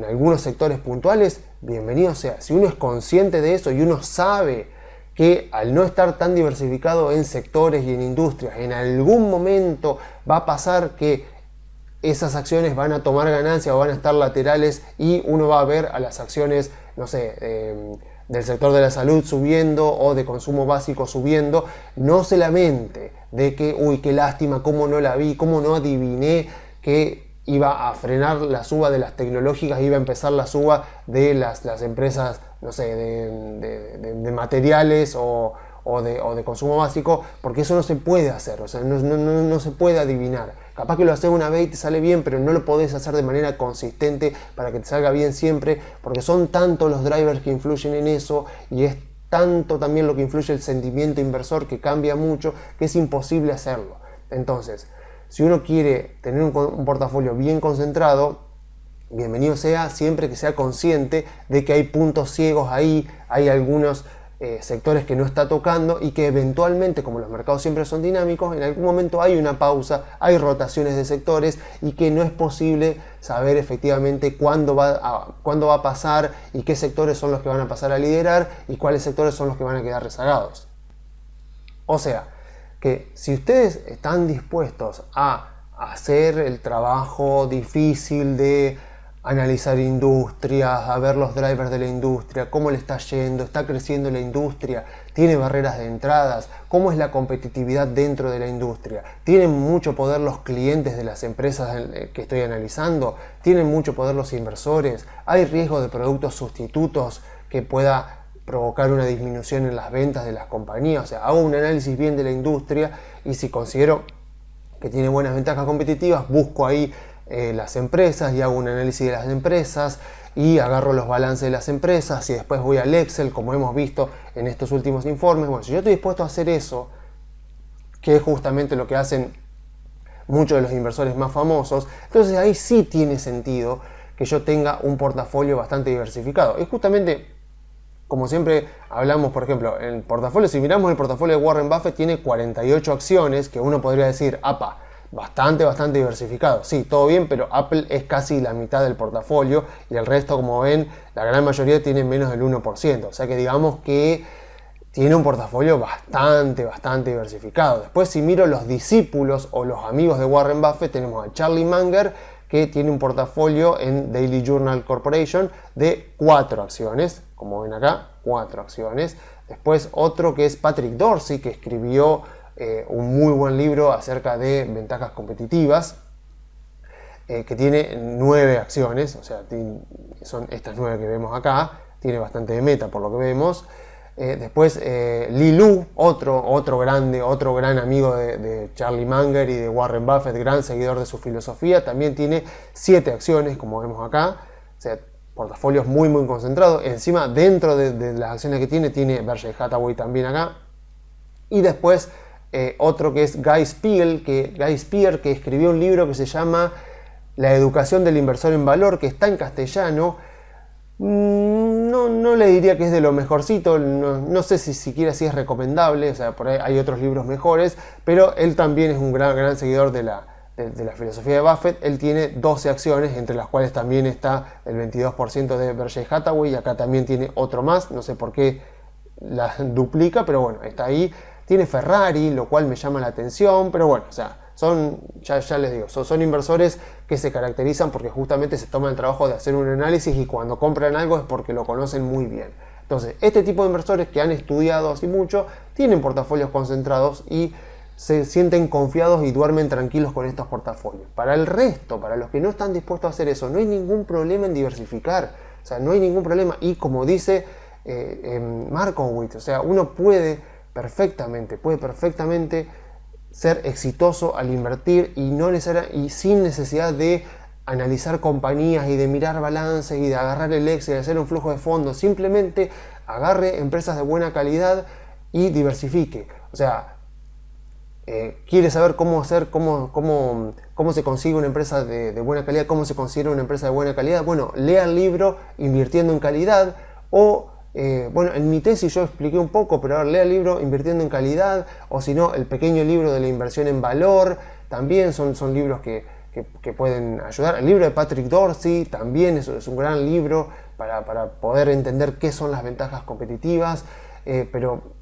Speaker 1: algunos sectores puntuales, bienvenido sea. Si uno es consciente de eso y uno sabe que al no estar tan diversificado en sectores y en industrias, en algún momento va a pasar que esas acciones van a tomar ganancia o van a estar laterales y uno va a ver a las acciones, no sé, del sector de la salud subiendo o de consumo básico subiendo, no se lamente de que, uy, qué lástima, cómo no la vi, cómo no adiviné que iba a frenar la suba de las tecnológicas, iba a empezar la suba de las empresas, no sé, de materiales o de consumo básico, porque eso no se puede hacer, o sea, no se puede adivinar. Capaz que lo haces una vez y te sale bien, pero no lo podés hacer de manera consistente para que te salga bien siempre, porque son tantos los drivers que influyen en eso y es tanto también lo que influye el sentimiento inversor que cambia mucho, que es imposible hacerlo. Entonces, si uno quiere tener un portafolio bien concentrado, bienvenido sea, siempre que sea consciente de que hay puntos ciegos ahí, hay algunos sectores que no está tocando y que eventualmente, como los mercados siempre son dinámicos, en algún momento hay una pausa, hay rotaciones de sectores y que no es posible saber efectivamente cuándo va a pasar y qué sectores son los que van a pasar a liderar y cuáles sectores son los que van a quedar rezagados. O sea, que si ustedes están dispuestos a hacer el trabajo difícil de analizar industrias, a ver los drivers de la industria, cómo le está yendo, está creciendo la industria, tiene barreras de entradas, cómo es la competitividad dentro de la industria, tienen mucho poder los clientes de las empresas que estoy analizando, tienen mucho poder los inversores, hay riesgo de productos sustitutos que pueda provocar una disminución en las ventas de las compañías. O sea, hago un análisis bien de la industria y si considero que tiene buenas ventajas competitivas, busco ahí las empresas y hago un análisis de las empresas y agarro los balances de las empresas y después voy al Excel, como hemos visto en estos últimos informes. Bueno, si yo estoy dispuesto a hacer eso, que es justamente lo que hacen muchos de los inversores más famosos, entonces ahí sí tiene sentido que yo tenga un portafolio bastante diversificado. Es justamente, como siempre hablamos, por ejemplo, en el portafolio, si miramos el portafolio de Warren Buffett, tiene 48 acciones, que uno podría decir, apa, bastante diversificado. Sí, todo bien, pero Apple es casi la mitad del portafolio y el resto, como ven, la gran mayoría tiene menos del 1%. O sea que digamos que tiene un portafolio bastante diversificado. Después, si miro los discípulos o los amigos de Warren Buffett, tenemos a Charlie Munger, que tiene un portafolio en Daily Journal Corporation de 4 acciones, como ven acá, 4 acciones. Después otro que es Patrick Dorsey, que escribió un muy buen libro acerca de ventajas competitivas. que tiene 9 acciones, o sea, son estas 9 que vemos acá, tiene bastante de meta por lo que vemos. Después Li Lu, otro gran amigo de Charlie Munger y de Warren Buffett, gran seguidor de su filosofía, también tiene 7 acciones, como vemos acá, o sea, portafolios muy concentrados. Encima, dentro de las acciones que tiene Berkshire Hathaway también acá. Y después otro que es Guy Spier, que escribió un libro que se llama La educación del inversor en valor, que está en castellano. No le diría que es de lo mejorcito, no sé si siquiera si es recomendable, o sea, por ahí hay otros libros mejores, pero él también es un gran seguidor de la filosofía de Buffett. Él tiene 12 acciones, entre las cuales también está el 22% de Berkshire Hathaway, y acá también tiene otro más, no sé por qué la duplica, pero bueno, está ahí. Tiene Ferrari, lo cual me llama la atención, pero bueno, o sea, ya les digo, son inversores que se caracterizan porque justamente se toman el trabajo de hacer un análisis, y cuando compran algo es porque lo conocen muy bien. Entonces, este tipo de inversores que han estudiado así mucho, tienen portafolios concentrados y se sienten confiados y duermen tranquilos con estos portafolios. Para el resto, para los que no están dispuestos a hacer eso, no hay ningún problema en diversificar, o sea, no hay ningún problema. Y como dice Markowitz, o sea, uno puede perfectamente ser exitoso al invertir y sin necesidad de analizar compañías y de mirar balances y de agarrar el Excel y hacer un flujo de fondos. Simplemente agarre empresas de buena calidad y diversifique. O sea, quiere saber cómo se consigue una empresa de buena calidad, cómo se considera una empresa de buena calidad. Bueno, lea el libro Invirtiendo en Calidad, o bueno, en mi tesis yo expliqué un poco, pero ahora lea el libro Invirtiendo en Calidad, o si no, el pequeño libro de la inversión en valor. También son libros que pueden ayudar. El libro de Patrick Dorsey también es un gran libro para poder entender qué son las ventajas competitivas, pero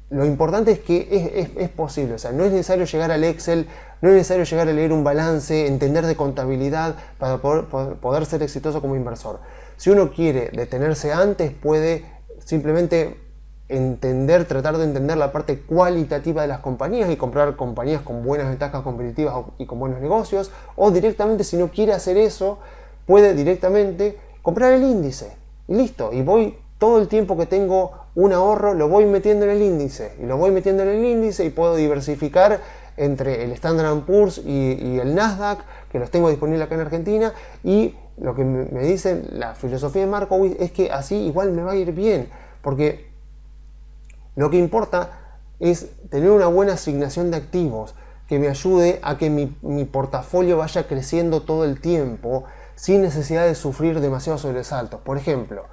Speaker 1: lo importante es que es posible. O sea, no es necesario llegar al Excel, no es necesario llegar a leer un balance, entender de contabilidad para poder ser exitoso como inversor. Si uno quiere detenerse antes, puede simplemente tratar de entender la parte cualitativa de las compañías y comprar compañías con buenas ventajas competitivas y con buenos negocios. O directamente, si no quiere hacer eso, puede directamente comprar el índice y listo. Y voy todo el tiempo que tengo un ahorro, lo voy metiendo en el índice y puedo diversificar entre el Standard & Poor's y el Nasdaq, que los tengo disponibles acá en Argentina. Y lo que me dice la filosofía de Markowitz es que así igual me va a ir bien, porque lo que importa es tener una buena asignación de activos que me ayude a que mi portafolio vaya creciendo todo el tiempo sin necesidad de sufrir demasiados sobresaltos. Por ejemplo,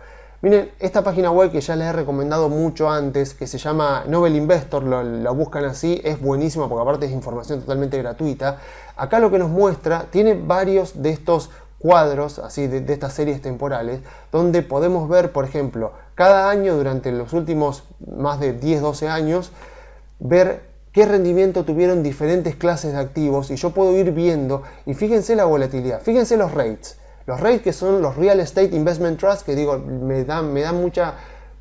Speaker 1: miren, esta página web que ya les he recomendado mucho antes, que se llama Novel Investor, la buscan así, es buenísima porque aparte es información totalmente gratuita. Acá lo que nos muestra, tiene varios de estos cuadros, así de estas series temporales, donde podemos ver, por ejemplo, cada año durante los últimos más de 10-12 años, ver qué rendimiento tuvieron diferentes clases de activos, y yo puedo ir viendo, y fíjense la volatilidad, fíjense los rates. Los REITs, que son los Real Estate Investment Trust, que digo, me da mucha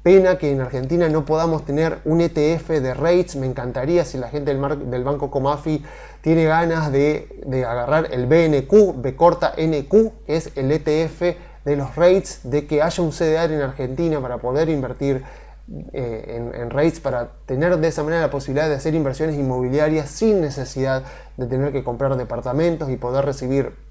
Speaker 1: pena que en Argentina no podamos tener un ETF de REITs. Me encantaría, si la gente del Banco Comafi tiene ganas de agarrar el BNQ, B corta NQ, que es el ETF de los REITs, de que haya un CDR en Argentina para poder invertir en REITs, para tener de esa manera la posibilidad de hacer inversiones inmobiliarias sin necesidad de tener que comprar departamentos y poder recibir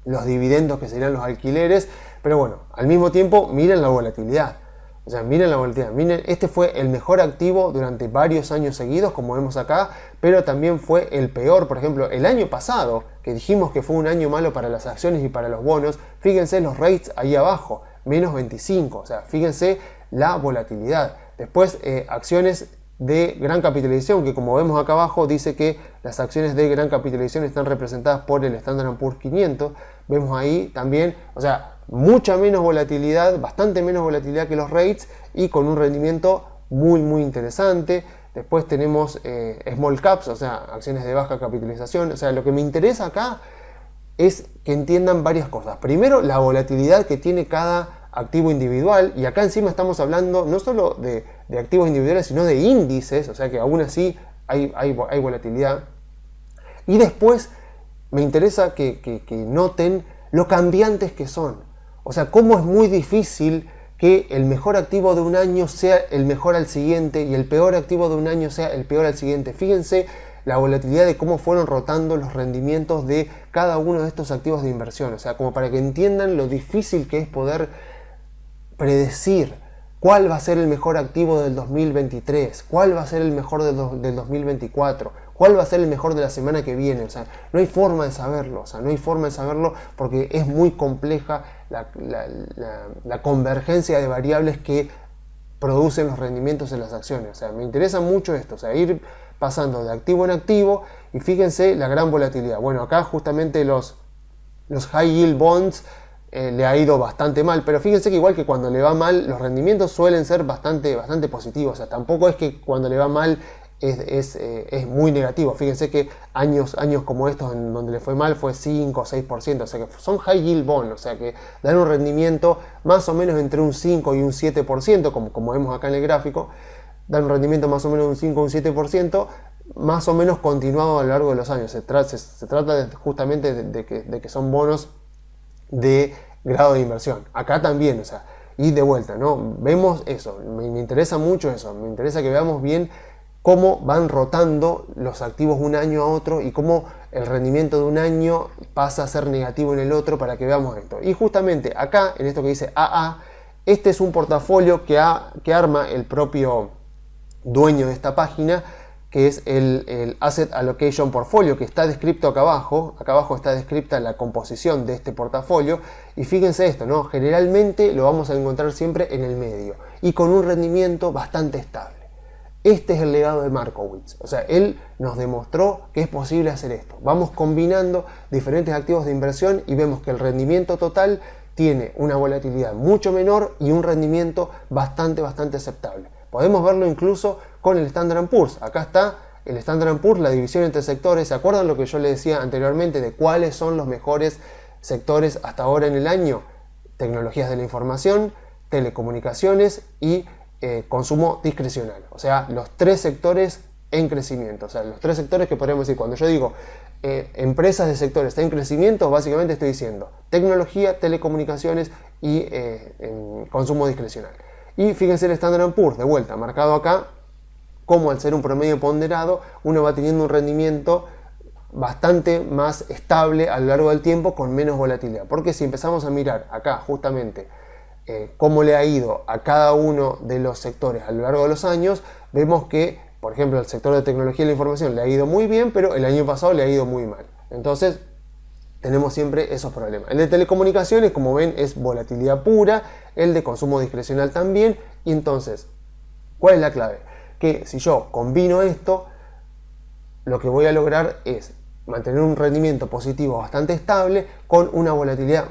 Speaker 1: los dividendos que serían los alquileres. Pero bueno, al mismo tiempo miren la volatilidad. O sea, miren la volatilidad. Miren, este fue el mejor activo durante varios años seguidos, como vemos acá, pero también fue el peor. Por ejemplo, el año pasado, que dijimos que fue un año malo para las acciones y para los bonos, fíjense los rates ahí abajo, menos 25. O sea, fíjense la volatilidad. Después, acciones de gran capitalización, que como vemos acá abajo dice que las acciones de gran capitalización están representadas por el Standard & Poor's 500. Vemos ahí también, o sea, mucha menos volatilidad, bastante menos volatilidad que los rates, y con un rendimiento muy interesante. Después tenemos small caps, o sea, acciones de baja capitalización. O sea, lo que me interesa acá es que entiendan varias cosas. Primero, la volatilidad que tiene cada activo individual, y acá encima estamos hablando no solo de activos individuales, sino de índices, o sea que aún así hay volatilidad. Y después, me interesa que noten lo cambiantes que son. O sea, cómo es muy difícil que el mejor activo de un año sea el mejor al siguiente y el peor activo de un año sea el peor al siguiente. Fíjense la volatilidad de cómo fueron rotando los rendimientos de cada uno de estos activos de inversión. O sea, como para que entiendan lo difícil que es poder predecir cuál va a ser el mejor activo del 2023, cuál va a ser el mejor del 2024, cuál va a ser el mejor de la semana que viene. O sea, no hay forma de saberlo, porque es muy compleja la convergencia de variables que producen los rendimientos en las acciones. O sea, me interesa mucho esto, o sea, ir pasando de activo en activo y fíjense la gran volatilidad. Bueno, acá justamente los high yield bonds le ha ido bastante mal, pero fíjense que igual que cuando le va mal, los rendimientos suelen ser bastante positivos. O sea, tampoco es que cuando le va mal es muy negativo. Fíjense que años como estos en donde le fue mal fue 5 o 6%, o sea que son high yield bond, o sea que dan un rendimiento más o menos entre un 5 y un 7%, como vemos acá en el gráfico, dan un rendimiento más o menos de un 5 o un 7%, más o menos continuado a lo largo de los años. Se trata justamente de que son bonos de grado de inversión. Acá también, o sea, y de vuelta, ¿no? Vemos eso, me interesa mucho eso, me interesa que veamos bien cómo van rotando los activos de un año a otro y cómo el rendimiento de un año pasa a ser negativo en el otro, para que veamos esto. Y justamente acá, en esto que dice AA, este es un portafolio que arma el propio dueño de esta página, que es el Asset Allocation Portfolio, que está descrito acá abajo. Acá abajo está descrita la composición de este portafolio. Y fíjense esto, ¿no? Generalmente lo vamos a encontrar siempre en el medio y con un rendimiento bastante estable. Este es el legado de Markowitz. O sea, él nos demostró que es posible hacer esto. Vamos combinando diferentes activos de inversión y vemos que el rendimiento total tiene una volatilidad mucho menor y un rendimiento bastante aceptable. Podemos verlo incluso con el Standard & Poor's. Acá está el Standard & Poor's, la división entre sectores. ¿Se acuerdan lo que yo les decía anteriormente de cuáles son los mejores sectores hasta ahora en el año? Tecnologías de la información, telecomunicaciones y consumo discrecional. O sea, los tres sectores en crecimiento. O sea, los tres sectores que podemos decir, cuando yo digo empresas de sectores en crecimiento, básicamente estoy diciendo tecnología, telecomunicaciones y consumo discrecional. Y fíjense el Standard & Poor's, de vuelta, marcado acá, como al ser un promedio ponderado, uno va teniendo un rendimiento bastante más estable a lo largo del tiempo, con menos volatilidad. Porque si empezamos a mirar acá justamente cómo le ha ido a cada uno de los sectores a lo largo de los años, vemos que, por ejemplo, el sector de tecnología y la información le ha ido muy bien, pero el año pasado le ha ido muy mal. Entonces, tenemos siempre esos problemas. El de telecomunicaciones, como ven, es volatilidad pura, el de consumo discrecional también. Y entonces, ¿cuál es la clave? Que si yo combino esto, lo que voy a lograr es mantener un rendimiento positivo bastante estable con una volatilidad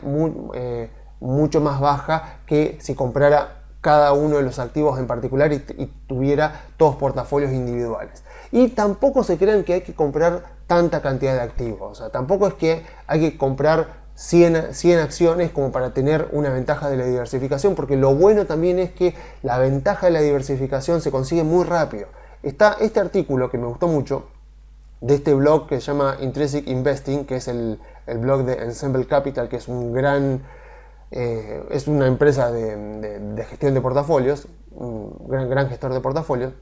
Speaker 1: mucho más baja que si comprara cada uno de los activos en particular y tuviera todos portafolios individuales. Y tampoco se crean que hay que comprar tanta cantidad de activos. O sea, tampoco es que hay que comprar 100 acciones como para tener una ventaja de la diversificación, porque lo bueno también es que la ventaja de la diversificación se consigue muy rápido. Está este artículo que me gustó mucho de este blog que se llama Intrinsic Investing, que es el blog de Ensemble Capital, que es un es una empresa de gestión de portafolios, un gran gestor de portafolios.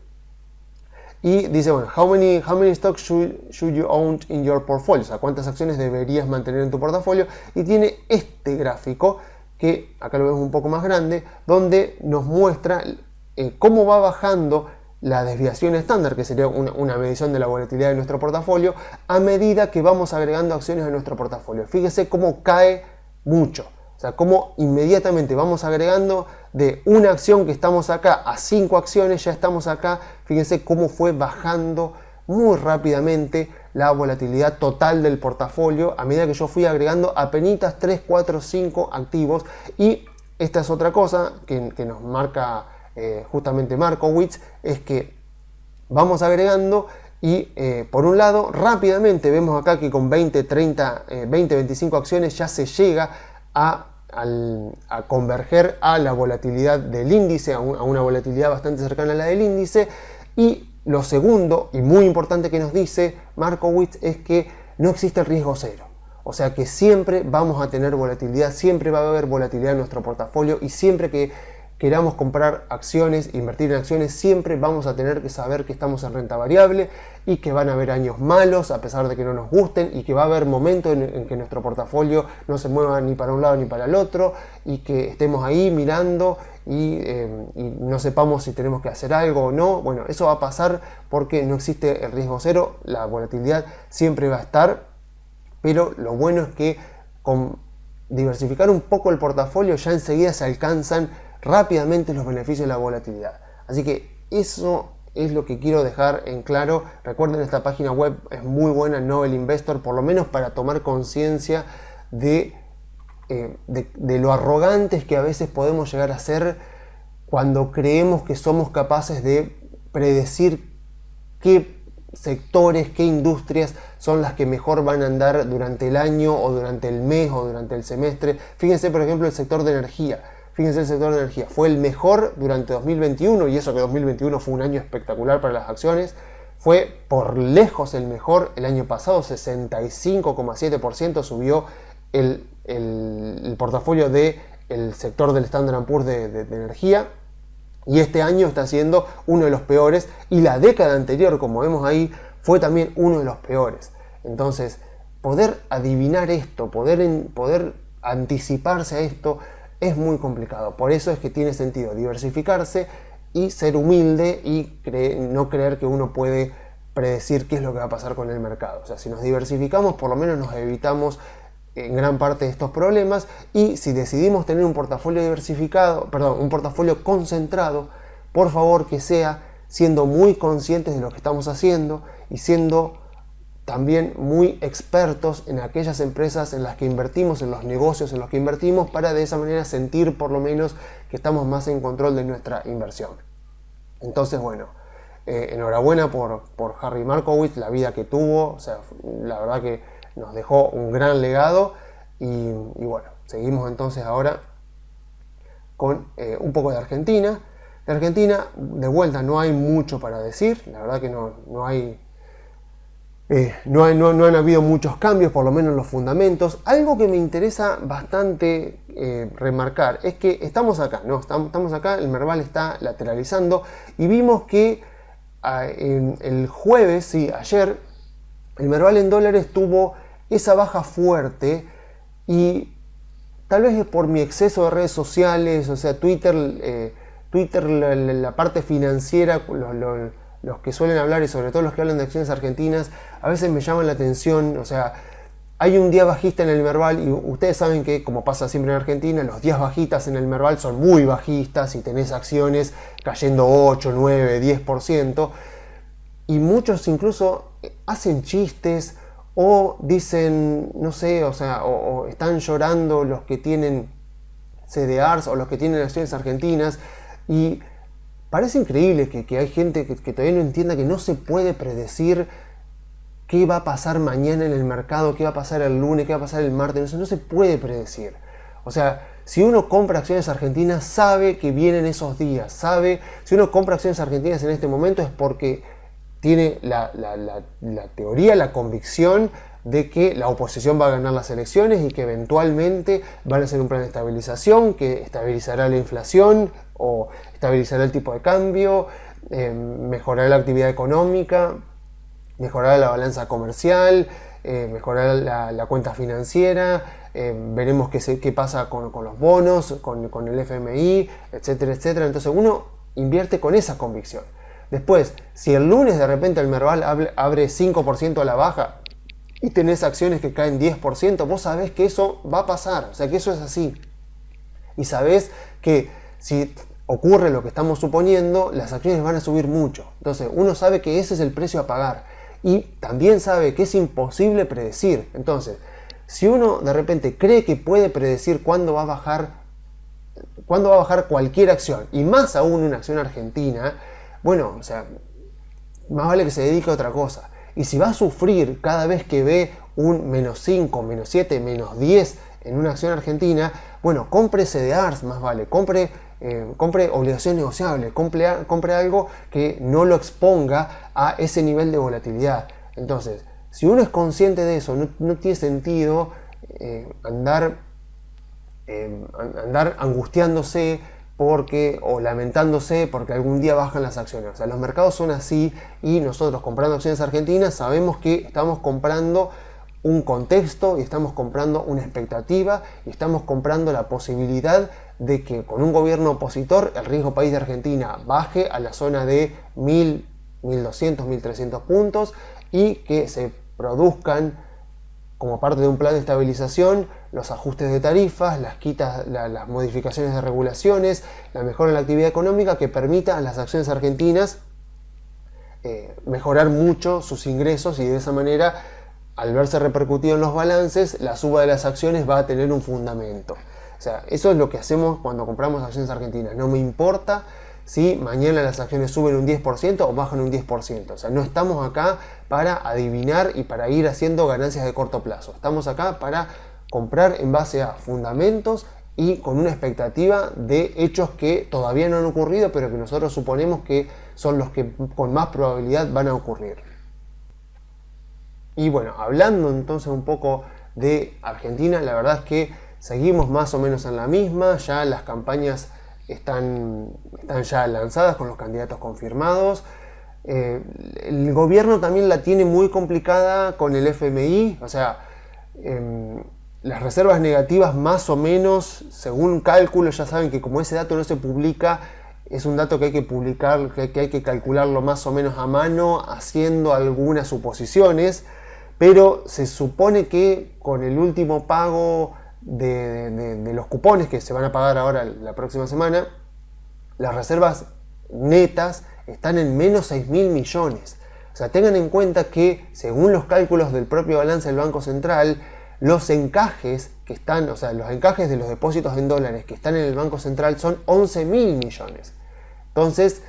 Speaker 1: Y dice, bueno, how many stocks should you own in your portfolio? O sea, ¿cuántas acciones deberías mantener en tu portafolio? Y tiene este gráfico, que acá lo vemos un poco más grande, donde nos muestra cómo va bajando la desviación estándar, que sería una medición de la volatilidad de nuestro portafolio, a medida que vamos agregando acciones a nuestro portafolio. Fíjese cómo cae mucho. O sea, cómo inmediatamente vamos agregando de una acción que estamos acá a 5 acciones, ya estamos acá. Fíjense cómo fue bajando muy rápidamente la volatilidad total del portafolio a medida que yo fui agregando apenas 3, 4, 5 activos. Y esta es otra cosa que nos marca justamente Markowitz, es que vamos agregando y por un lado rápidamente vemos acá que con 20, 30, 20, 25 acciones ya se llega a converger a la volatilidad del índice, a una volatilidad bastante cercana a la del índice. Y lo segundo y muy importante que nos dice Markowitz es que no existe el riesgo cero. O sea que siempre vamos a tener volatilidad, siempre va a haber volatilidad en nuestro portafolio y siempre que queramos comprar acciones, invertir en acciones, siempre vamos a tener que saber que estamos en renta variable y que van a haber años malos a pesar de que no nos gusten y que va a haber momentos en que nuestro portafolio no se mueva ni para un lado ni para el otro y que estemos ahí mirando y no sepamos si tenemos que hacer algo o no. Bueno, eso va a pasar porque no existe el riesgo cero, la volatilidad siempre va a estar, pero lo bueno es que con diversificar un poco el portafolio ya enseguida se alcanzan rápidamente los beneficios de la volatilidad. Así que eso es lo que quiero dejar en claro. Recuerden, esta página web es muy buena, Nobel Investor, por lo menos para tomar conciencia de lo arrogantes que a veces podemos llegar a ser cuando creemos que somos capaces de predecir qué sectores, qué industrias son las que mejor van a andar durante el año o durante el mes o durante el semestre. Fíjense, por ejemplo, el sector de energía. Fíjense, el sector de energía fue el mejor durante 2021, y eso que 2021 fue un año espectacular para las acciones. Fue por lejos el mejor el año pasado, 65,7% subió el portafolio del sector del Standard & Poor's de energía. Y este año está siendo uno de los peores, y la década anterior, como vemos ahí, fue también uno de los peores. Entonces, poder adivinar esto, poder anticiparse a esto, es muy complicado. Por eso es que tiene sentido diversificarse y ser humilde y no creer que uno puede predecir qué es lo que va a pasar con el mercado. O sea, si nos diversificamos, por lo menos nos evitamos en gran parte de estos problemas. Y si decidimos tener un portafolio diversificado, un portafolio concentrado, por favor que sea siendo muy conscientes de lo que estamos haciendo y siendo también muy expertos en aquellas empresas en las que invertimos, en los negocios en los que invertimos, para de esa manera sentir por lo menos que estamos más en control de nuestra inversión. Entonces, bueno, enhorabuena por Harry Markowitz, la vida que tuvo. O sea, la verdad que nos dejó un gran legado. Y bueno, seguimos entonces ahora con un poco de Argentina. De Argentina, de vuelta, no hay mucho para decir. La verdad que no han habido muchos cambios, por lo menos en los fundamentos. Algo que me interesa bastante remarcar es que estamos acá, el Merval está lateralizando, y vimos que el jueves, sí, ayer, el Merval en dólares tuvo esa baja fuerte, y tal vez es por mi exceso de redes sociales, o sea, Twitter, la parte financiera, los que suelen hablar, y sobre todo los que hablan de acciones argentinas, a veces me llaman la atención. O sea, hay un día bajista en el Merval, y ustedes saben que, como pasa siempre en Argentina, los días bajistas en el Merval son muy bajistas y tenés acciones cayendo 8, 9, 10%, y muchos incluso hacen chistes o dicen, no sé, o sea, o están llorando los que tienen CDRs o los que tienen acciones argentinas, y parece increíble que hay gente que todavía no entienda que no se puede predecir qué va a pasar mañana en el mercado, qué va a pasar el lunes, qué va a pasar el martes. Eso no se puede predecir. O sea, si uno compra acciones argentinas, sabe que vienen esos días. Si uno compra acciones argentinas en este momento, es porque tiene la teoría, la convicción de que la oposición va a ganar las elecciones y que eventualmente van a hacer un plan de estabilización que estabilizará la inflación o estabilizará el tipo de cambio, mejorará la actividad económica, mejorará la balanza comercial, mejorará la cuenta financiera, veremos qué pasa con los bonos, con el FMI, etcétera, etcétera. Entonces uno invierte con esa convicción. Después, si el lunes de repente el Merval abre 5% a la baja y tenés acciones que caen 10%, vos sabés que eso va a pasar, o sea que eso es así. Y sabés que si ocurre lo que estamos suponiendo, las acciones van a subir mucho. Entonces uno sabe que ese es el precio a pagar, y también sabe que es imposible predecir. Entonces, si uno de repente cree que puede predecir cuándo va a bajar cualquier acción, y más aún una acción argentina, bueno, o sea, más vale que se dedique a otra cosa. Y si va a sufrir cada vez que ve un -5, -7, -10 en una acción argentina, bueno, compre CDRs, más vale, compre obligaciones negociables, compre algo que no lo exponga a ese nivel de volatilidad. Entonces, si uno es consciente de eso, no tiene sentido andar angustiándose o lamentándose porque algún día bajan las acciones. O sea, los mercados son así, y nosotros comprando acciones argentinas sabemos que estamos comprando un contexto y estamos comprando una expectativa y estamos comprando la posibilidad de que con un gobierno opositor el riesgo país de Argentina baje a la zona de 1000, 1200, 1300 puntos, y que se produzcan como parte de un plan de estabilización los ajustes de tarifas, las modificaciones de regulaciones, la mejora en la actividad económica que permita a las acciones argentinas mejorar mucho sus ingresos, y de esa manera, al verse repercutido en los balances, la suba de las acciones va a tener un fundamento. O sea, eso es lo que hacemos cuando compramos acciones argentinas. No me importa si mañana las acciones suben un 10% o bajan un 10%. O sea, no estamos acá para adivinar y para ir haciendo ganancias de corto plazo. Estamos acá para comprar en base a fundamentos y con una expectativa de hechos que todavía no han ocurrido, pero que nosotros suponemos que son los que con más probabilidad van a ocurrir. Y bueno, hablando entonces un poco de Argentina, la verdad es que seguimos más o menos en la misma. Ya las campañas están ya lanzadas con los candidatos confirmados. El gobierno también la tiene muy complicada con el FMI. O sea, las reservas negativas más o menos, según cálculos, ya saben que como ese dato no se publica, es un dato que hay que publicar, que hay que calcularlo más o menos a mano, haciendo algunas suposiciones. Pero se supone que con el último pago de los cupones que se van a pagar ahora la próxima semana, las reservas netas están en menos 6.000 millones. O sea, tengan en cuenta que según los cálculos del propio balance del Banco Central, los encajes que están, o sea, los encajes de los depósitos en dólares que están en el Banco Central son 11.000 millones. Entonces,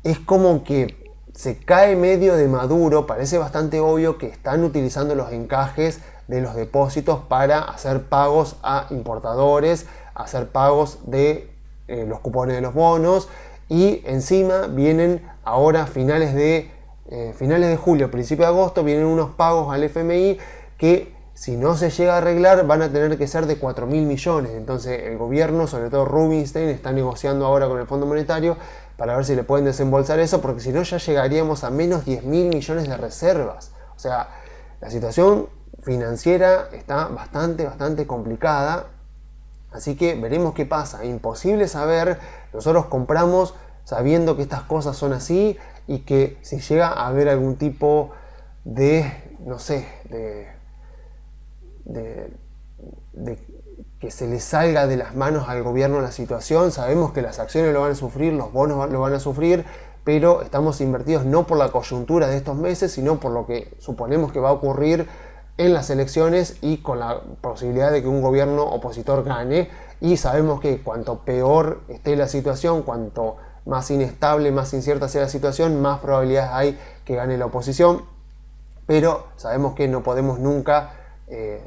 Speaker 1: es como que se cae medio de maduro. Parece bastante obvio que están utilizando los encajes de los depósitos para hacer pagos a importadores, hacer pagos de los cupones de los bonos, y encima vienen ahora finales de julio, principio de agosto, vienen unos pagos al FMI que, si no se llega a arreglar, van a tener que ser de 4.000 millones. Entonces el gobierno, sobre todo Rubinstein, está negociando ahora con el Fondo Monetario para ver si le pueden desembolsar eso, porque si no ya llegaríamos a menos 10.000 millones de reservas. O sea, la situación financiera está bastante complicada, así que veremos qué pasa. Imposible saber. Nosotros compramos sabiendo que estas cosas son así, y que si llega a haber algún tipo de, no sé, de que se le salga de las manos al gobierno la situación, sabemos que las acciones lo van a sufrir, los bonos lo van a sufrir, pero estamos invertidos no por la coyuntura de estos meses, sino por lo que suponemos que va a ocurrir en las elecciones, y con la posibilidad de que un gobierno opositor gane. Y sabemos que cuanto peor esté la situación, cuanto más inestable, más incierta sea la situación, más probabilidades hay que gane la oposición. Pero sabemos que no podemos nunca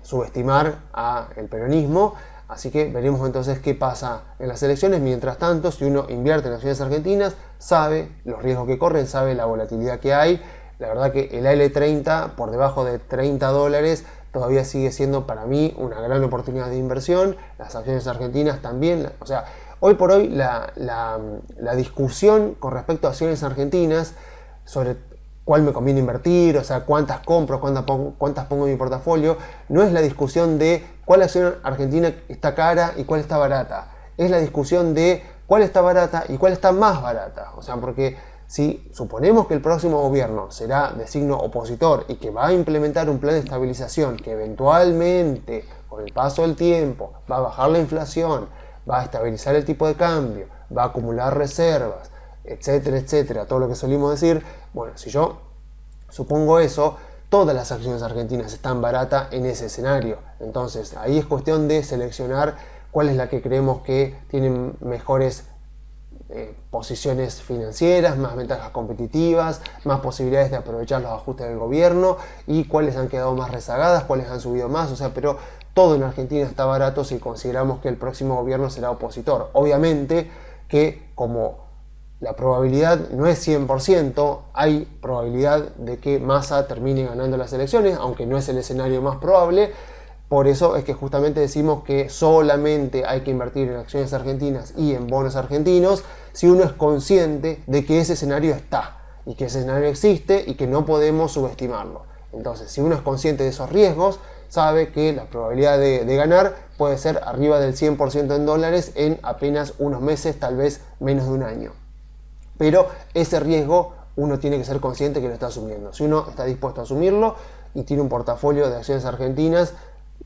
Speaker 1: subestimar al peronismo, así que veremos entonces qué pasa en las elecciones. Mientras tanto, si uno invierte en acciones argentinas, sabe los riesgos que corren, sabe la volatilidad que hay. La verdad que el AL30 por debajo de $30 todavía sigue siendo para mí una gran oportunidad de inversión. Las acciones argentinas también. O sea, hoy por hoy la discusión con respecto a acciones argentinas sobre cuál me conviene invertir, o sea, cuántas compro, cuántas pongo en mi portafolio, no es la discusión de cuál acción argentina está cara y cuál está barata. Es la discusión de cuál está barata y cuál está más barata. O sea, porque si suponemos que el próximo gobierno será de signo opositor y que va a implementar un plan de estabilización que eventualmente, con el paso del tiempo, va a bajar la inflación, va a estabilizar el tipo de cambio, va a acumular reservas, etcétera, todo lo que solimos decir, bueno, si yo supongo eso, todas las acciones argentinas están baratas en ese escenario. Entonces ahí es cuestión de seleccionar cuál es la que creemos que tiene mejores posiciones financieras, más ventajas competitivas, más posibilidades de aprovechar los ajustes del gobierno, y cuáles han quedado más rezagadas, cuáles han subido más. O sea, pero todo en Argentina está barato si consideramos que el próximo gobierno será opositor. Obviamente que como la probabilidad no es 100%, hay probabilidad de que Massa termine ganando las elecciones, aunque no es el escenario más probable. Por eso es que justamente decimos que solamente hay que invertir en acciones argentinas y en bonos argentinos si uno es consciente de que ese escenario está y que ese escenario existe y que no podemos subestimarlo. Entonces, si uno es consciente de esos riesgos, sabe que la probabilidad de ganar puede ser arriba del 100% en dólares en apenas unos meses, tal vez menos de un año. Pero ese riesgo uno tiene que ser consciente que lo está asumiendo. Si uno está dispuesto a asumirlo y tiene un portafolio de acciones argentinas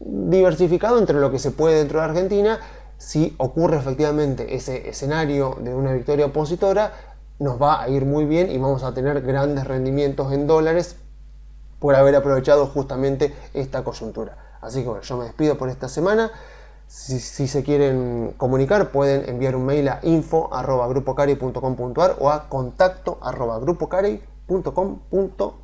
Speaker 1: diversificado entre lo que se puede dentro de Argentina, si ocurre efectivamente ese escenario de una victoria opositora, nos va a ir muy bien y vamos a tener grandes rendimientos en dólares por haber aprovechado justamente esta coyuntura. Así que bueno, yo me despido por esta semana. Si se quieren comunicar, pueden enviar un mail a info@grupocarey.com.ar o a contacto@grupocarey.com.ar.